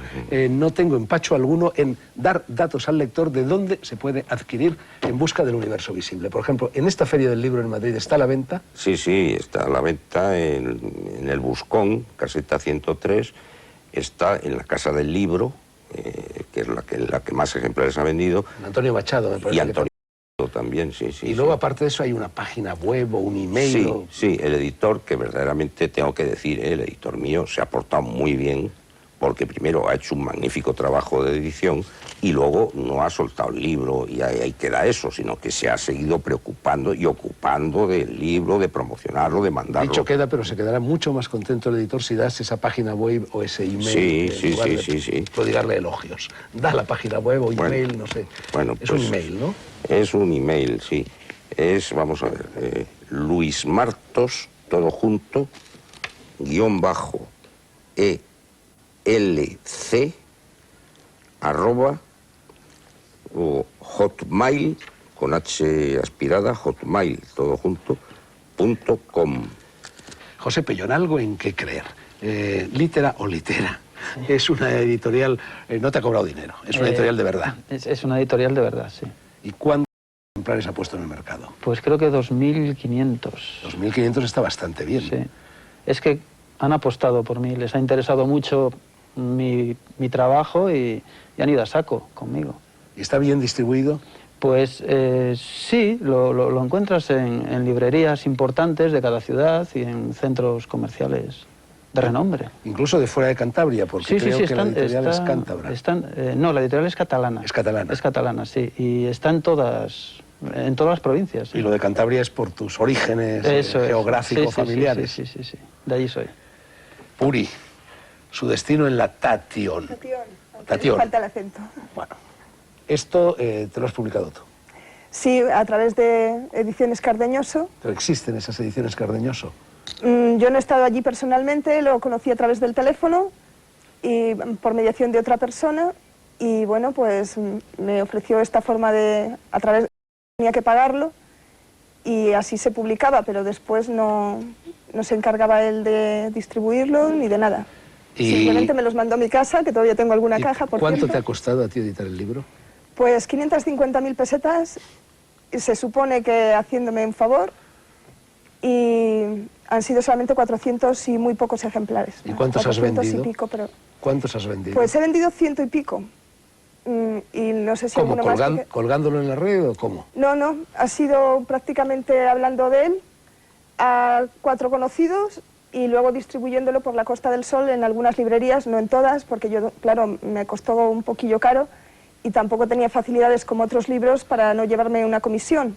no tengo empacho alguno en dar datos al lector de dónde se puede adquirir En busca del universo visible. Por ejemplo, en esta Feria del Libro en Madrid, ¿está a la venta? Sí, está a la venta en el Buscón, caseta 103, está en la Casa del Libro, que es la que más ejemplares ha vendido. Antonio Machado, me parece. Y Antonio también, sí. Y luego, aparte de eso, hay una página web o un email. Sí, el editor, que verdaderamente tengo que decir, el editor mío se ha portado muy bien, porque primero ha hecho un magnífico trabajo de edición y luego no ha soltado el libro y ahí queda eso, sino que se ha seguido preocupando y ocupando del libro, de promocionarlo, de mandarlo. Dicho queda, pero se quedará mucho más contento el editor si das esa página web o ese email. Sí. Prodigarle elogios. Da la página web o email, no sé. Bueno, es pues, un email, ¿no? Es un email, sí. Vamos a ver, Luis Martos, todo junto, _ELC, @ o hotmail, con H aspirada, hotmail, todo junto, .com. José Pellón, Algo en qué creer. Litera o Litera. Es una editorial, no te ha cobrado dinero, es una editorial de verdad. Es una editorial de verdad, sí. ¿Y cuántos ejemplares ha puesto en el mercado? Pues creo que 2.500. 2.500 está bastante bien. Sí. Es que han apostado por mí, les ha interesado mucho mi trabajo y han ido a saco conmigo. ¿Y está bien distribuido? Pues sí, lo encuentras en librerías importantes de cada ciudad y en centros comerciales de renombre. Incluso de fuera de Cantabria, porque creo que la editorial es cántabra. No, la editorial es catalana. Es catalana. Es catalana, sí. Y está en todas las provincias. Sí. Y lo de Cantabria es por tus orígenes geográficos, familiares. Sí. De allí soy. Puri, Su destino en la Tation. Tation. Falta el acento. Bueno, esto te lo has publicado tú. Sí, a través de Ediciones Cardeñoso. ¿Pero existen esas Ediciones Cardeñoso? Yo no he estado allí personalmente, lo conocí a través del teléfono y por mediación de otra persona, y bueno, pues me ofreció esta forma tenía que pagarlo y así se publicaba, pero después no se encargaba él de distribuirlo ni de nada. Simplemente me los mandó a mi casa, que todavía tengo alguna caja. ¿Cuánto te ha costado a ti editar el libro? Pues 550.000 pesetas, y se supone que haciéndome un favor, y han sido solamente 400 y muy pocos ejemplares. ¿Y cuántos has vendido? Y pico, pero... ¿Cuántos has vendido? Pues he vendido 100 y pico. Y no sé si ¿Cómo? alguno más... ¿Colgándolo en la red o cómo? No, ha sido prácticamente hablando de él a 4 conocidos y luego distribuyéndolo por la Costa del Sol en algunas librerías, no en todas, porque yo, claro, me costó un poquillo caro y tampoco tenía facilidades como otros libros para no llevarme una comisión,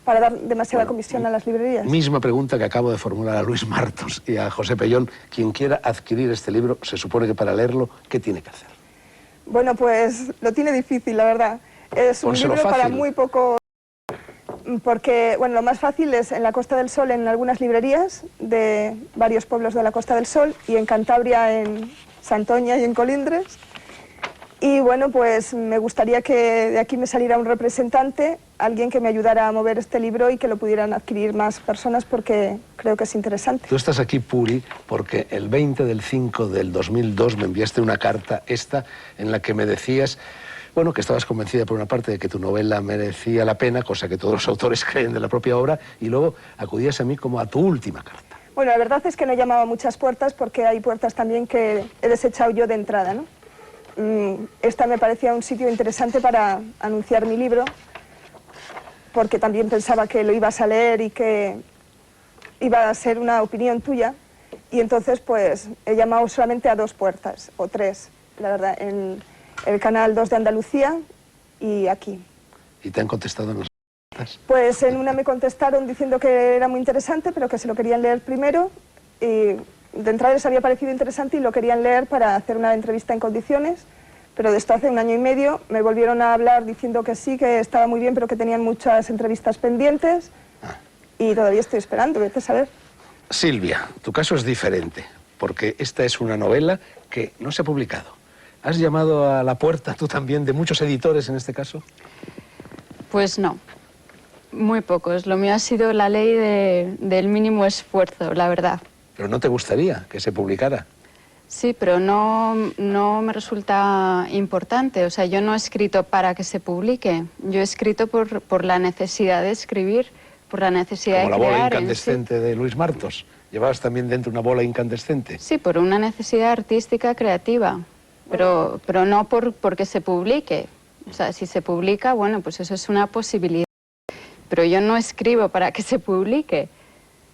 para dar demasiada comisión a las librerías. Misma pregunta que acabo de formular a Luis Martos y a José Pellón. Quien quiera adquirir este libro, se supone que para leerlo, ¿qué tiene que hacer? Bueno, pues lo tiene difícil, la verdad. Es un libro para muy poco... Porque, bueno, lo más fácil es en la Costa del Sol, en algunas librerías de varios pueblos de la Costa del Sol, y en Cantabria, en Santoña y en Colindres. Y bueno, pues me gustaría que de aquí me saliera un representante, alguien que me ayudara a mover este libro y que lo pudieran adquirir más personas, porque creo que es interesante. Tú estás aquí, Puri, porque el 20/5/2002 me enviaste una carta en la que me decías, bueno, que estabas convencida por una parte de que tu novela merecía la pena, cosa que todos los autores creen de la propia obra, y luego acudías a mí como a tu última carta. Bueno, la verdad es que no he llamado a muchas puertas, porque hay puertas también que he desechado yo de entrada, ¿no? Esta me parecía un sitio interesante para anunciar mi libro, porque también pensaba que lo ibas a leer y que iba a ser una opinión tuya, y entonces pues he llamado solamente a 2 puertas, o 3, la verdad, en el Canal 2 de Andalucía y aquí. ¿Y te han contestado en las cartas? Pues en una me contestaron diciendo que era muy interesante, pero que se lo querían leer primero, y de entrada les había parecido interesante y lo querían leer para hacer una entrevista en condiciones, pero de esto hace 1 año y medio me volvieron a hablar diciendo que sí, que estaba muy bien, pero que tenían muchas entrevistas pendientes, y todavía estoy esperando, vete a saber. Silvia, tu caso es diferente, porque esta es una novela que no se ha publicado. ¿Has llamado a la puerta tú también de muchos editores en este caso? Pues no, muy pocos. Lo mío ha sido la ley del mínimo esfuerzo, la verdad. ¿Pero no te gustaría que se publicara? Sí, pero no me resulta importante. O sea, yo no he escrito para que se publique. Yo he escrito por la necesidad de escribir, por la necesidad de crear. Como la bola incandescente de Luis Martos. ¿Llevabas también dentro una bola incandescente? Sí, por una necesidad artística creativa, pero no porque se publique. O sea, si se publica, bueno, pues eso es una posibilidad. Pero yo no escribo para que se publique.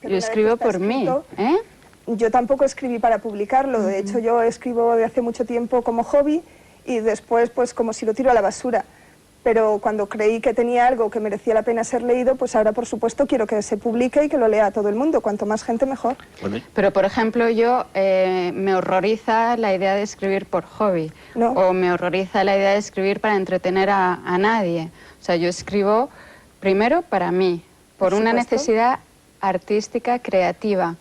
Yo escribo por mí, ¿eh? Yo tampoco escribí para publicarlo, de hecho yo escribo de hace mucho tiempo como hobby y después pues como si lo tiro a la basura. Pero cuando creí que tenía algo que merecía la pena ser leído, pues ahora por supuesto quiero que se publique y que lo lea todo el mundo, cuanto más gente mejor. Bueno. Pero por ejemplo yo me horroriza la idea de escribir por hobby, No. o me horroriza la idea de escribir para entretener a nadie. O sea, yo escribo primero para mí, por una supuesto. necesidad artística, creativa.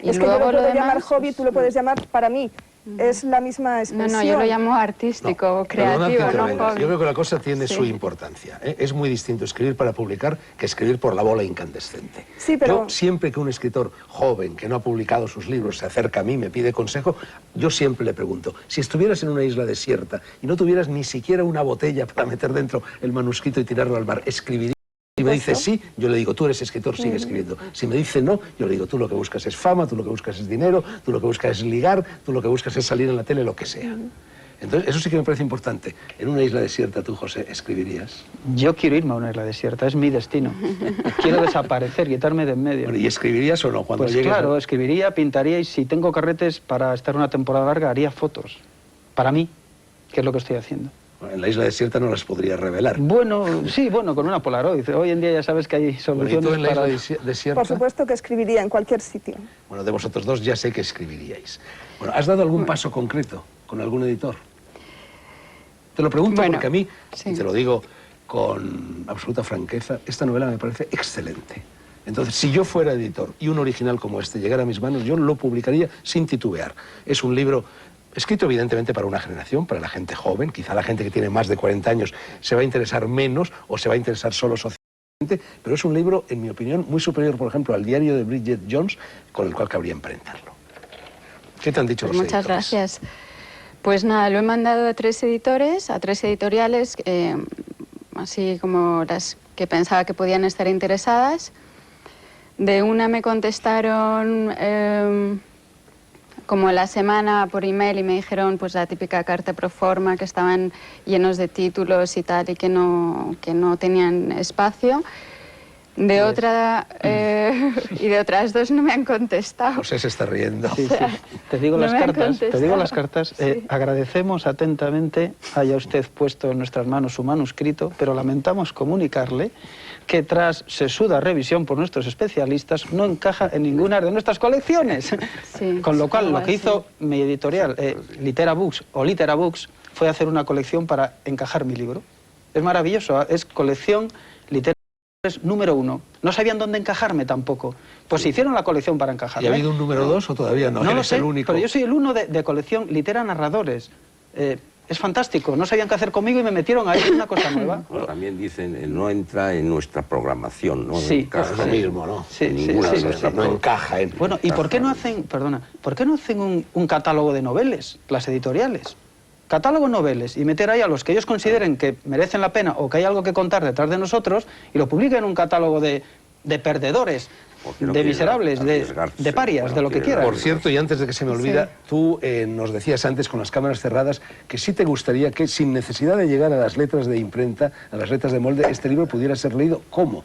Y Es que yo luego lo puedo demás, llamar hobby, pues, tú lo puedes llamar para mí. Es la misma expresión. No, yo lo llamo artístico, Perdona que creativo, no intervenga. hobby. Yo creo que la cosa tiene Sí. su importancia, ¿eh? Es muy distinto escribir para publicar que escribir por la bola incandescente. Sí, pero- Yo siempre que un escritor joven que no ha publicado sus libros se acerca a mí, me pide consejo, yo siempre le pregunto, si estuvieras en una isla desierta y no tuvieras ni siquiera una botella para meter dentro el manuscrito y tirarlo al mar, ¿escribirías? Si me dice sí, yo le digo, tú eres escritor, sigue escribiendo. Si me dice no, yo le digo, tú lo que buscas es fama, tú lo que buscas es dinero, tú lo que buscas es ligar, tú lo que buscas es salir en la tele, lo que sea. Entonces, eso sí que me parece importante. En una isla desierta, tú, José, ¿escribirías? Yo quiero irme a una isla desierta, es mi destino. Quiero desaparecer, quitarme de en medio. Bueno, ¿y escribirías o no? Cuando Pues llegues claro, a... escribiría, pintaría y si tengo carretes para estar una temporada larga haría fotos. Para mí, que es lo que estoy haciendo. Bueno, en la isla desierta no las podrías revelar. Bueno, sí, bueno, con una Polaroid. Hoy en día ya sabes que hay Bueno, ¿y soluciones tú en la isla para... desierta? Por supuesto que escribiría en cualquier sitio. Bueno, de vosotros dos ya sé que escribiríais. Bueno, ¿has dado algún paso concreto con algún editor? Te lo pregunto Bueno, porque a mí, sí. y te lo digo con absoluta franqueza, esta novela me parece excelente. Entonces, si yo fuera editor y un original como este llegara a mis manos, yo lo publicaría sin titubear. Es un libro escrito evidentemente para una generación, para la gente joven, quizá la gente que tiene más de 40 años se va a interesar menos o se va a interesar solo socialmente, pero es un libro, en mi opinión, muy superior, por ejemplo, al diario de Bridget Jones, con el cual cabría emprenderlo. ¿Qué te han dicho Pues los muchas editores? gracias. Pues nada, lo he mandado a 3 editores, a 3 editoriales, así como las que pensaba que podían estar interesadas. De una me contestaron como la semana por email y me dijeron pues la típica carta pro forma, que estaban llenos de títulos y tal y que no tenían espacio. De otra y de otras 2 no me han contestado. José se está riendo. Sí, sí. Te digo No las me han cartas, te digo las contestado. cartas. Sí. Agradecemos atentamente haya usted puesto en nuestras manos su manuscrito, pero lamentamos comunicarle que tras sesuda revisión por nuestros especialistas no encaja en ninguna de nuestras colecciones. Sí, Con lo cual, algo lo que así. hizo mi editorial, Litera Books o Litera Books, fue hacer una colección para encajar mi libro. Es maravilloso, es colección literaria. es número 1. No sabían dónde encajarme tampoco. Pues se hicieron la colección para encajarme. ¿Y ha habido un número 2 o todavía no? No lo Eres sé, el único. pero yo soy el 1 de colección Litera Narradores. Es fantástico. No sabían qué hacer conmigo y me metieron ahí en una cosa nueva. Bueno, también dicen, no entra en nuestra programación, ¿no? Sí, encaja Es lo mismo, ¿no? Sí, en sí, ninguna sí, de sí, nuestras sí. No encaja en... Bueno, ¿y por qué no hacen, perdona, por qué no hacen un catálogo de noveles, las editoriales? Catálogo de noveles y meter ahí a los que ellos consideren que merecen la pena o que hay algo que contar detrás de nosotros y lo publiquen en un catálogo de perdedores, Porque no de quieres miserables, arriesgarse, de parias, bueno, de lo que quieres quieras. Por cierto, y antes de que se me olvida, Sí. tú nos decías antes con las cámaras cerradas que sí te gustaría que sin necesidad de llegar a las letras de imprenta, a las letras de molde, este libro pudiera ser leído. ¿Cómo?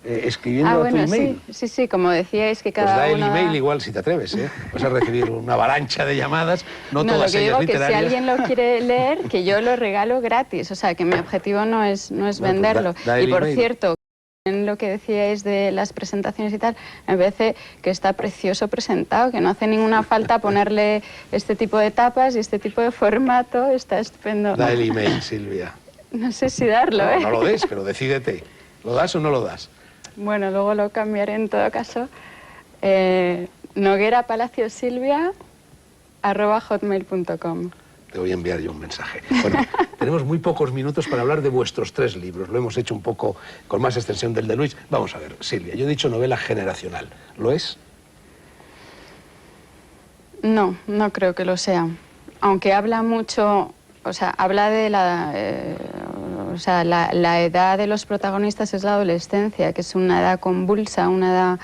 Escribiendo a tu bueno, email. sí, como decíais que Pues cada da el uno email da- igual si te atreves, ¿eh? Vas a recibir una avalancha de llamadas, no No, lo todas que ellas digo que si literarias. alguien lo quiere leer, que yo lo regalo gratis. O sea, que mi objetivo no es pues venderlo. da el Y por email. cierto, en lo que decíais de las presentaciones y tal, me parece que está precioso presentado, que no hace ninguna falta ponerle este tipo de tapas y este tipo de formato. Está estupendo. Da el email, Silvia. No sé si darlo, No, ¿eh? no lo des, pero decídete. ¿Lo das o no lo das? Bueno, luego lo cambiaré en todo caso. noguerapalaciosilvia@hotmail.com. Te voy a enviar yo un mensaje. Bueno, tenemos muy pocos minutos para hablar de vuestros 3 libros. Lo hemos hecho un poco con más extensión del de Luis. Vamos a ver, Silvia, yo he dicho novela generacional. ¿Lo es? No, no creo que lo sea. Aunque habla mucho, o sea, habla de la edad de los protagonistas es la adolescencia, que es una edad convulsa, una edad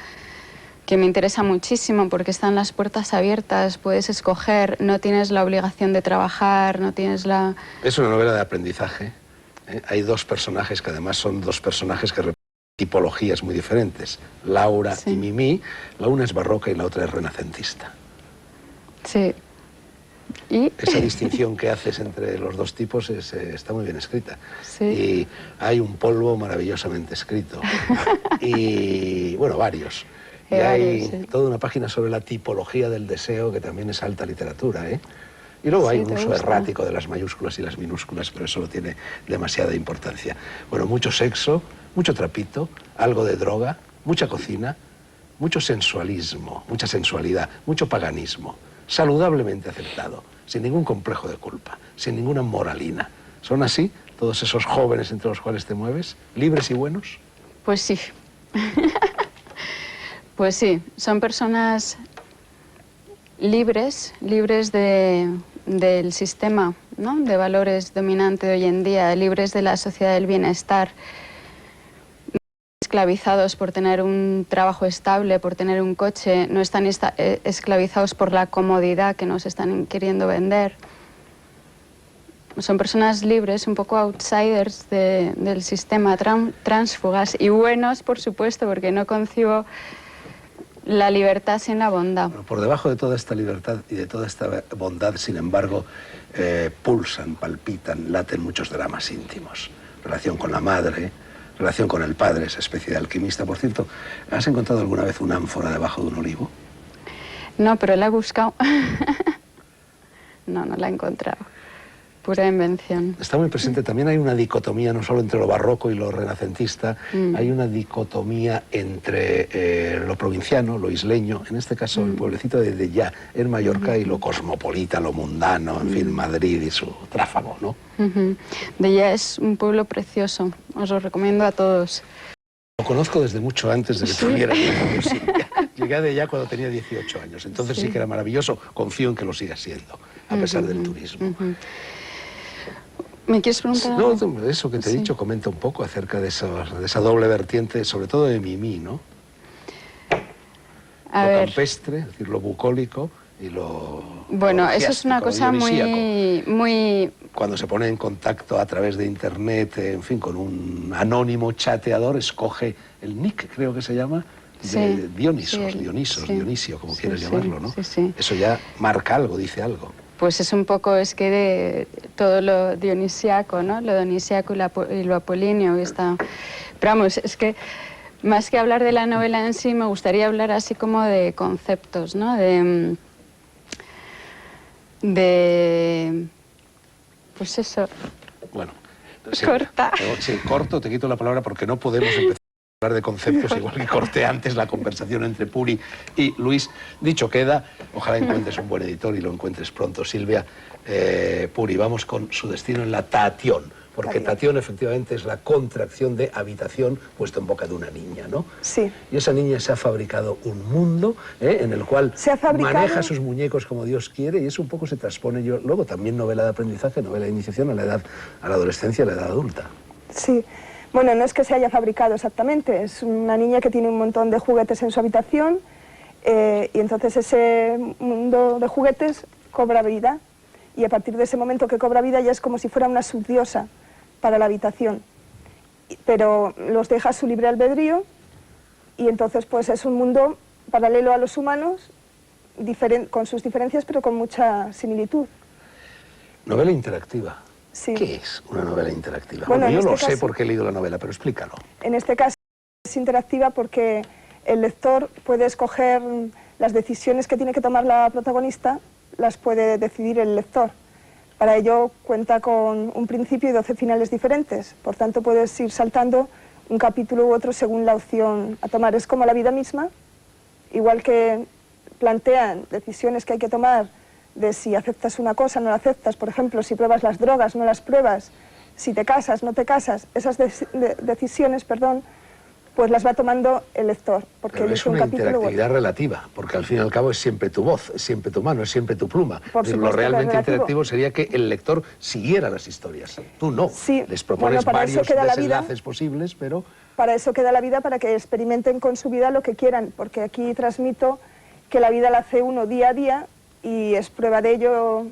que me interesa muchísimo porque están las puertas abiertas, puedes escoger, no tienes la obligación de trabajar, no tienes la... Es una novela de aprendizaje. Hay 2 personajes que además son 2 personajes que representan tipologías muy diferentes. Laura Sí. y Mimí. La una es barroca y la otra es renacentista. Sí. Y... Esa distinción que haces entre los 2 tipos está muy bien escrita. Sí. Y hay un polvo maravillosamente escrito. Y, bueno, varios. Y hay varios, sí. toda una página sobre la tipología del deseo, que también es alta literatura, ¿eh? Y luego hay Sí, un ¿te uso gusta? errático de las mayúsculas y las minúsculas, pero eso no tiene demasiada importancia. Bueno, mucho sexo, mucho trapito, algo de droga, mucha cocina, mucho sensualismo, mucha sensualidad, mucho paganismo, saludablemente aceptado, sin ningún complejo de culpa, sin ninguna moralina. ¿Son así todos esos jóvenes entre los cuales te mueves? ¿Libres y buenos? Pues sí. Pues sí, son personas libres del sistema, ¿no?, de valores dominante de hoy en día, libres de la sociedad del bienestar, esclavizados por tener un trabajo estable, por tener un coche, no están esclavizados por la comodidad que nos están queriendo vender. Son personas libres, un poco outsiders del sistema, tránsfugas y buenos, por supuesto, porque no concibo la libertad sin la bondad. Bueno, por debajo de toda esta libertad y de toda esta bondad, sin embargo, pulsan, palpitan, laten muchos dramas íntimos. Relación con la madre, relación con el padre, esa especie de alquimista. Por cierto, ¿has encontrado alguna vez una ánfora debajo de un olivo? No, pero la he buscado. No la he encontrado. Pura invención. Está muy presente. También hay una dicotomía, no solo entre lo barroco y lo renacentista, hay una dicotomía entre lo provinciano, lo isleño, en este caso el pueblecito de Dellà, en Mallorca, y lo cosmopolita, lo mundano, en fin, Madrid y su tráfago, ¿no? Dellà es un pueblo precioso, os lo recomiendo a todos. Lo conozco desde mucho antes de que Sí. tuviera Llegué a Dellà cuando tenía 18 años, entonces sí que era maravilloso, confío en que lo siga siendo, a pesar del turismo. ¿Me quieres preguntar No, algo? eso que te he Sí. dicho, comenta un poco acerca de esa doble vertiente, sobre todo de Mimí, ¿no? A Lo ver, campestre, es decir, lo bucólico y lo bueno, lo eso es una orgiástico, lo cosa dionisíaco. muy... Cuando se pone en contacto a través de internet, en fin, con un anónimo chateador, escoge el nick, creo que se llama, de Sí, Dionisos, sí, Dionisos, sí. Dionisio, como Sí, quieras sí, llamarlo, ¿no? sí, sí. Eso ya marca algo, dice algo. Pues es un poco, es que de todo lo dionisiaco, ¿no? Lo dionisiaco y lo apolíneo. Pero vamos, es que más que hablar de la novela en sí, me gustaría hablar así como de conceptos, ¿no? Pues eso. Bueno. Corta. Sí, corto, te quito la palabra porque no podemos empezar. hablar de conceptos, igual que corté antes la conversación entre Puri y Luis. Dicho queda, ojalá encuentres un buen editor y lo encuentres pronto, Silvia. Puri, vamos con Su destino en la Tatión, porque Tatión efectivamente es la contracción de habitación puesto en boca de una niña, ¿no? Sí. Y esa niña se ha fabricado un mundo en el cual maneja sus muñecos como Dios quiere, y eso un poco se transpone yo. Luego también novela de aprendizaje, novela de iniciación a la adolescencia, a la edad adulta. Sí. Bueno, no es que se haya fabricado exactamente, es una niña que tiene un montón de juguetes en su habitación y entonces ese mundo de juguetes cobra vida y a partir de ese momento que cobra vida ya es como si fuera una subdiosa para la habitación, pero los deja a su libre albedrío y entonces pues es un mundo paralelo a los humanos, con sus diferencias pero con mucha similitud. Novela interactiva. Sí. ¿Qué es una novela interactiva? Bueno, yo este lo sé caso, porque he leído la novela, pero explícalo. En este caso es interactiva porque el lector puede escoger las decisiones que tiene que tomar la protagonista, las puede decidir el lector. Para ello cuenta con un principio y 12 finales diferentes, por tanto puedes ir saltando un capítulo u otro según la opción a tomar. Es como la vida misma, igual que plantean decisiones que hay que tomar de si aceptas una cosa, no la aceptas, por ejemplo, si pruebas las drogas, no las pruebas, si te casas, no te casas, esas decisiones, pues las va tomando el lector. Porque pero es una interactividad relativa, porque al fin y al cabo es siempre tu voz, es siempre tu mano, es siempre tu pluma. Lo realmente interactivo sería que el lector siguiera las historias, tú no. Sí, les propones varios desenlaces posibles, pero... Para eso queda la vida, para que experimenten con su vida lo que quieran, porque aquí transmito que la vida la hace uno día a día, y es prueba de ello.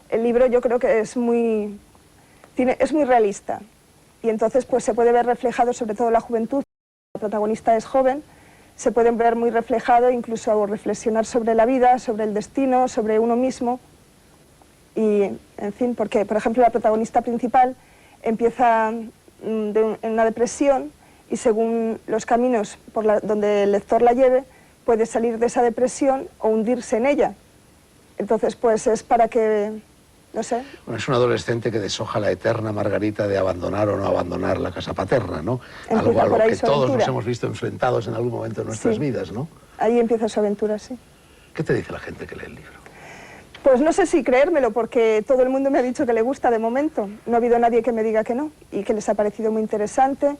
El libro yo creo que es muy realista y entonces pues se puede ver reflejado sobre todo la juventud. La protagonista es joven, se puede ver muy reflejado, incluso reflexionar sobre la vida, sobre el destino, sobre uno mismo y en fin, porque por ejemplo la protagonista principal empieza en una depresión y según los caminos donde el lector la lleve puede salir de esa depresión o hundirse en ella. Entonces, pues es para que, no sé... Bueno, es un adolescente que deshoja la eterna margarita de abandonar o no abandonar la casa paterna, ¿no? Algo a lo que todos nos hemos visto enfrentados en algún momento de nuestras vidas, ¿no? Ahí empieza su aventura, sí. ¿Qué te dice la gente que lee el libro? Pues no sé si creérmelo, porque todo el mundo me ha dicho que le gusta de momento. No ha habido nadie que me diga que no y que les ha parecido muy interesante.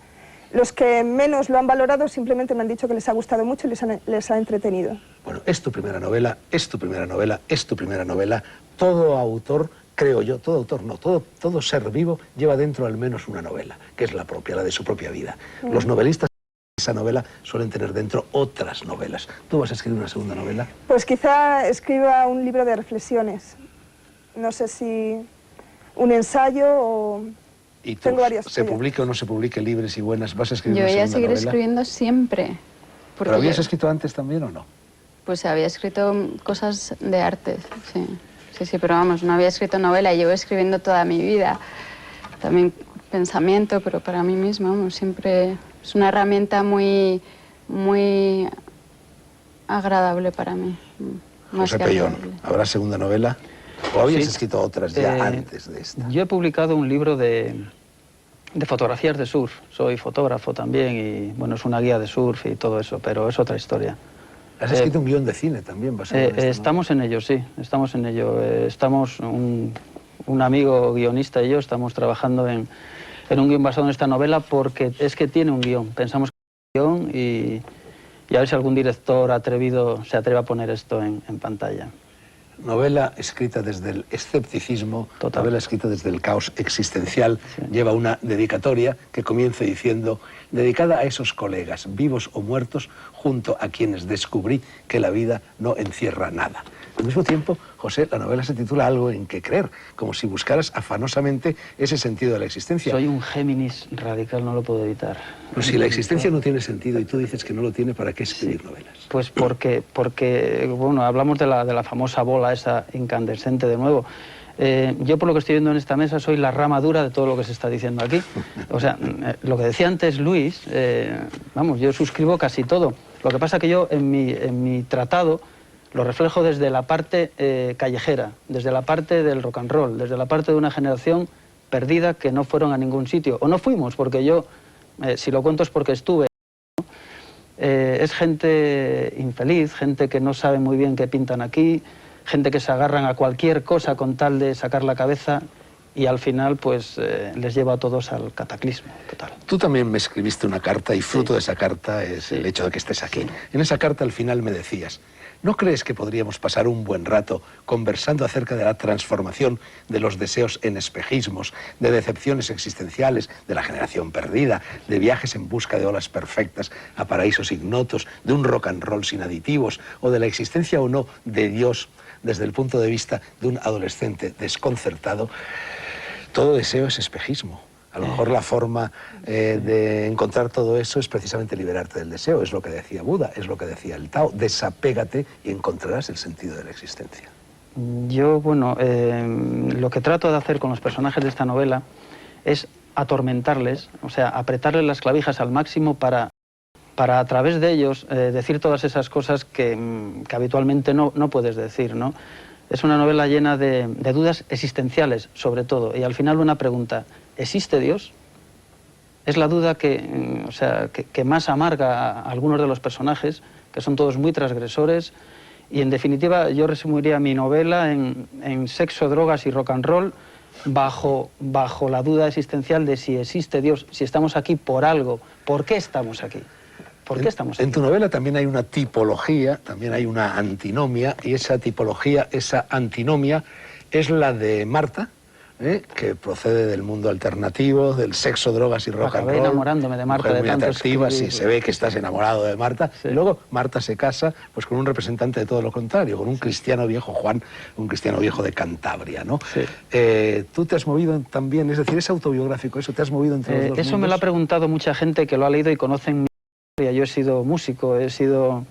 Los que menos lo han valorado simplemente me han dicho que les ha gustado mucho y les ha entretenido. Bueno, es tu primera novela, es tu primera novela, es tu primera novela. Todo autor, creo yo, todo autor no, todo ser vivo lleva dentro al menos una novela, que es la propia, la de su propia vida. Los novelistas de esa novela suelen tener dentro otras novelas. ¿Tú vas a escribir una segunda novela? Pues quizá escriba un libro de reflexiones. No sé si un ensayo o... ¿Y tú, se publique o no se publique Libres y Buenas, vas a escribir una segunda novela? Yo voy a seguir escribiendo siempre. ¿Pero habías escrito antes también o no? Pues había escrito cosas de arte, sí. Sí, pero vamos, no había escrito novela, llevo escribiendo toda mi vida. También pensamiento, pero para mí misma, vamos, siempre es una herramienta muy agradable para mí. José Pellón, ¿habrá segunda novela? ¿O habías escrito otras ya antes de esta? Yo he publicado un libro de fotografías de surf. Soy fotógrafo también y, bueno, es una guía de surf y todo eso, pero es otra historia. ¿Has escrito un guión de cine también basado en esto, ¿no? Estamos en ello, sí, estamos en ello. Estamos, un amigo guionista y yo, estamos trabajando en un guión basado en esta novela porque es que tiene un guión. Pensamos que tiene un guión y a ver si algún director atrevido se atreve a poner esto en pantalla. Novela escrita desde el escepticismo, total. Novela escrita desde el caos existencial, lleva una dedicatoria que comienza diciendo: dedicada a esos colegas, vivos o muertos, junto a quienes descubrí que la vida no encierra nada. Al mismo tiempo, José, la novela se titula Algo en que creer, como si buscaras afanosamente ese sentido de la existencia. Soy un Géminis radical, no lo puedo evitar. Pero si la existencia no tiene sentido y tú dices que no lo tiene, ¿para qué escribir novelas? Pues porque bueno, hablamos de la famosa bola esa incandescente de nuevo. Yo, por lo que estoy viendo en esta mesa, soy la rama dura de todo lo que se está diciendo aquí. O sea, lo que decía antes Luis, vamos, yo suscribo casi todo. Lo que pasa que yo en mi tratado lo reflejo desde la parte callejera, desde la parte del rock and roll, desde la parte de una generación perdida que no fueron a ningún sitio. O no fuimos, porque yo, si lo cuento es porque estuve es gente infeliz, gente que no sabe muy bien qué pintan aquí, gente que se agarran a cualquier cosa con tal de sacar la cabeza y al final pues les lleva a todos al cataclismo total. Tú también me escribiste una carta y fruto de esa carta es el hecho de que estés aquí. En esa carta al final me decías: ¿no crees que podríamos pasar un buen rato conversando acerca de la transformación de los deseos en espejismos, de decepciones existenciales, de la generación perdida, de viajes en busca de olas perfectas a paraísos ignotos, de un rock and roll sin aditivos, o de la existencia o no de Dios desde el punto de vista de un adolescente desconcertado? Todo deseo es espejismo. A lo mejor la forma de encontrar todo eso es precisamente liberarte del deseo. Es lo que decía Buda, es lo que decía el Tao. Desapégate y encontrarás el sentido de la existencia. Yo, bueno, lo que trato de hacer con los personajes de esta novela es atormentarles, o sea, apretarles las clavijas al máximo para a través de ellos decir todas esas cosas que habitualmente no puedes decir, ¿no? Es una novela llena de dudas existenciales, sobre todo, y al final una pregunta: ¿existe Dios? Es la duda que más amarga a algunos de los personajes, que son todos muy transgresores, y en definitiva yo resumiría mi novela en sexo, drogas y rock and roll, bajo la duda existencial de si existe Dios, si estamos aquí por algo, ¿por qué estamos aquí? ¿Por qué estamos aquí? En tu novela también hay una tipología, también hay una antinomia, y esa tipología, esa antinomia, es la de Marta, que procede del mundo alternativo, del sexo, drogas y rock and roll. Acabé enamorándome de Marta, mujer de muy tanto atractiva, sí, escribir. se ve que estás enamorado de Marta. Sí. Y luego Marta se casa pues con un representante de todo lo contrario, con un cristiano viejo, Juan, un cristiano viejo de Cantabria, ¿no? Sí. Tú te has movido también, es decir, es autobiográfico, eso, te has movido entre los dos Eso me mundos. lo ha preguntado mucha gente que lo ha leído y conocen mi historia. Yo he sido músico, he sido...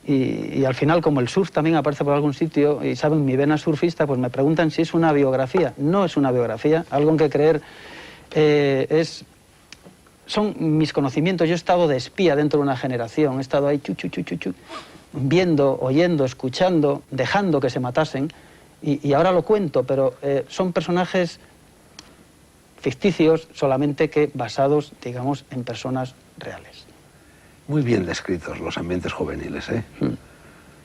Y al final, como el surf también aparece por algún sitio y saben mi vena surfista, pues me preguntan si es una biografía. No es una biografía, algo en que creer son mis conocimientos. Yo he estado de espía dentro de una generación, he estado ahí viendo, oyendo, escuchando, dejando que se matasen, y ahora lo cuento, pero son personajes ficticios, solamente que basados, digamos, en personas reales. Muy bien descritos los ambientes juveniles, ¿eh?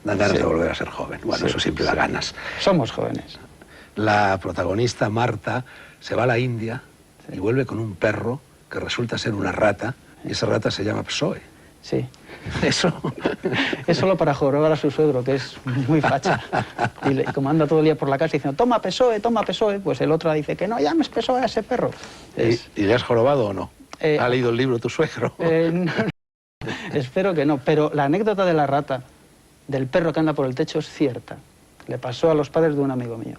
Dan ganas de volver a ser joven. Bueno, eso siempre da ganas. Somos jóvenes. La protagonista, Marta, se va a la India y vuelve con un perro que resulta ser una rata, y esa rata se llama Psoe. Sí. Eso. Es solo para jorobar a su suegro, que es muy facha. Y como anda todo el día por la casa diciendo, toma PSOE, pues el otro dice que no llames PSOE a ese perro. ¿Y le has jorobado o no? ¿Ha leído el libro tu suegro? No, espero que no, pero la anécdota de la rata, del perro que anda por el techo, es cierta. Le pasó a los padres de un amigo mío.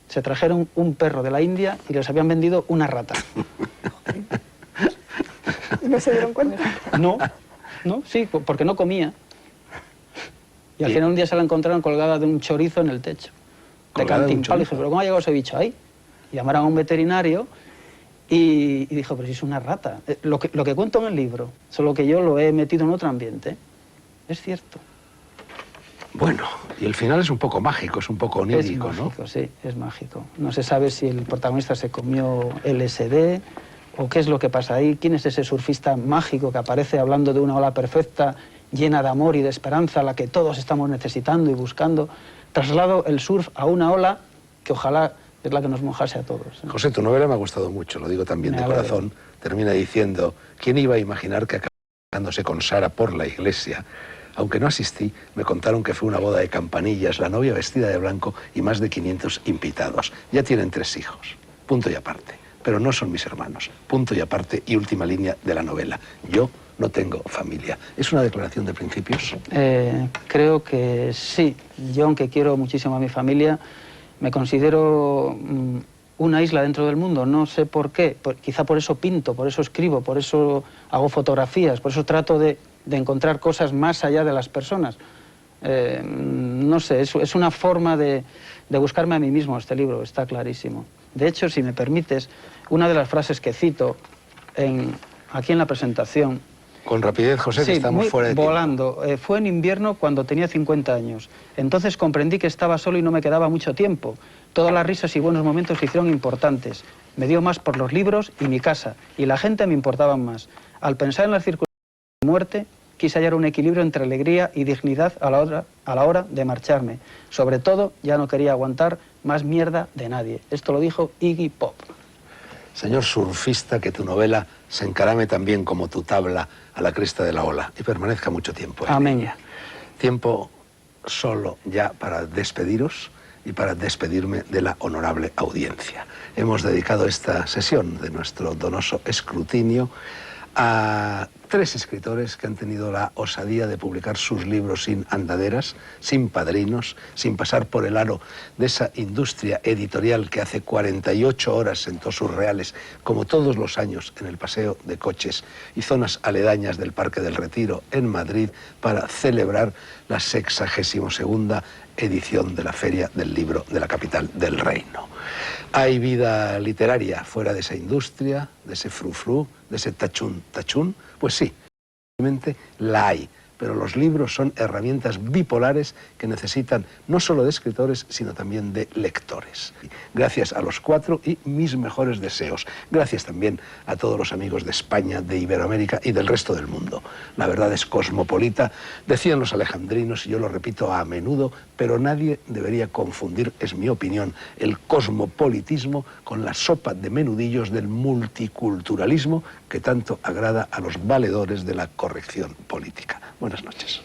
Se trajeron un perro de la India y les habían vendido una rata. ¿Y no se dieron cuenta? No, sí, porque no comía. Y al final un día se la encontraron colgada de un chorizo en el techo. De Cantimpalo. Y dijo, ¿pero cómo ha llegado ese bicho ahí? Y llamaron a un veterinario y dijo, pero si es una rata. Lo que cuento en el libro, solo que yo lo he metido en otro ambiente, es cierto. Bueno, y el final es un poco mágico, es un poco onírico, ¿no? Es mágico, sí, es mágico. No se sabe si el protagonista se comió LSD o qué es lo que pasa ahí, quién es ese surfista mágico que aparece hablando de una ola perfecta, llena de amor y de esperanza, la que todos estamos necesitando y buscando. Traslado el surf a una ola que ojalá es la que nos mojase a todos. José, tu novela me ha gustado mucho, lo digo también de corazón. Termina diciendo, ¿quién iba a imaginar que acabándose con Sara por la iglesia? Aunque no asistí, me contaron que fue una boda de campanillas, la novia vestida de blanco y más de 500 invitados. Ya tienen 3 hijos, punto y aparte. Pero no son mis hermanos, punto y aparte, y última línea de la novela. Yo no tengo familia. ¿Es una declaración de principios? Creo que sí. Yo, aunque quiero muchísimo a mi familia, me considero una isla dentro del mundo. No sé por qué. Quizá por eso pinto, por eso escribo, por eso hago fotografías, por eso trato de encontrar cosas más allá de las personas. No sé, es una forma de buscarme a mí mismo, este libro, está clarísimo. De hecho, si me permites, una de las frases que cito aquí en la presentación... Con rapidez, José, que estamos fuera de volando. Fue en invierno cuando tenía 50 años. Entonces comprendí que estaba solo y no me quedaba mucho tiempo. Todas las risas y buenos momentos se hicieron importantes. Me dio más por los libros y mi casa, y la gente me importaban más. Al pensar en las circunstancias de muerte, quise hallar un equilibrio entre alegría y dignidad a la hora de marcharme. Sobre todo, ya no quería aguantar más mierda de nadie. Esto lo dijo Iggy Pop. Señor surfista, que tu novela se encarame también como tu tabla a la cresta de la ola y permanezca mucho tiempo. Amén ya. Tiempo solo ya para despediros y para despedirme de la honorable audiencia. Hemos dedicado esta sesión de nuestro donoso escrutinio a 3 escritores que han tenido la osadía de publicar sus libros sin andaderas, sin padrinos, sin pasar por el aro de esa industria editorial que hace 48 horas sentó sus reales, como todos los años, en el paseo de coches y zonas aledañas del Parque del Retiro en Madrid para celebrar la 62ª edición de la Feria del Libro de la capital del reino. ¿Hay vida literaria fuera de esa industria, de ese frufru, de ese tachún? Pues sí, realmente la hay. Pero los libros son herramientas bipolares que necesitan no solo de escritores, sino también de lectores. Gracias a los 4 y mis mejores deseos. Gracias también a todos los amigos de España, de Iberoamérica y del resto del mundo. La verdad es cosmopolita, decían los alejandrinos, y yo lo repito a menudo, pero nadie debería confundir, es mi opinión, el cosmopolitismo con la sopa de menudillos del multiculturalismo que tanto agrada a los valedores de la corrección política. Buenas noches.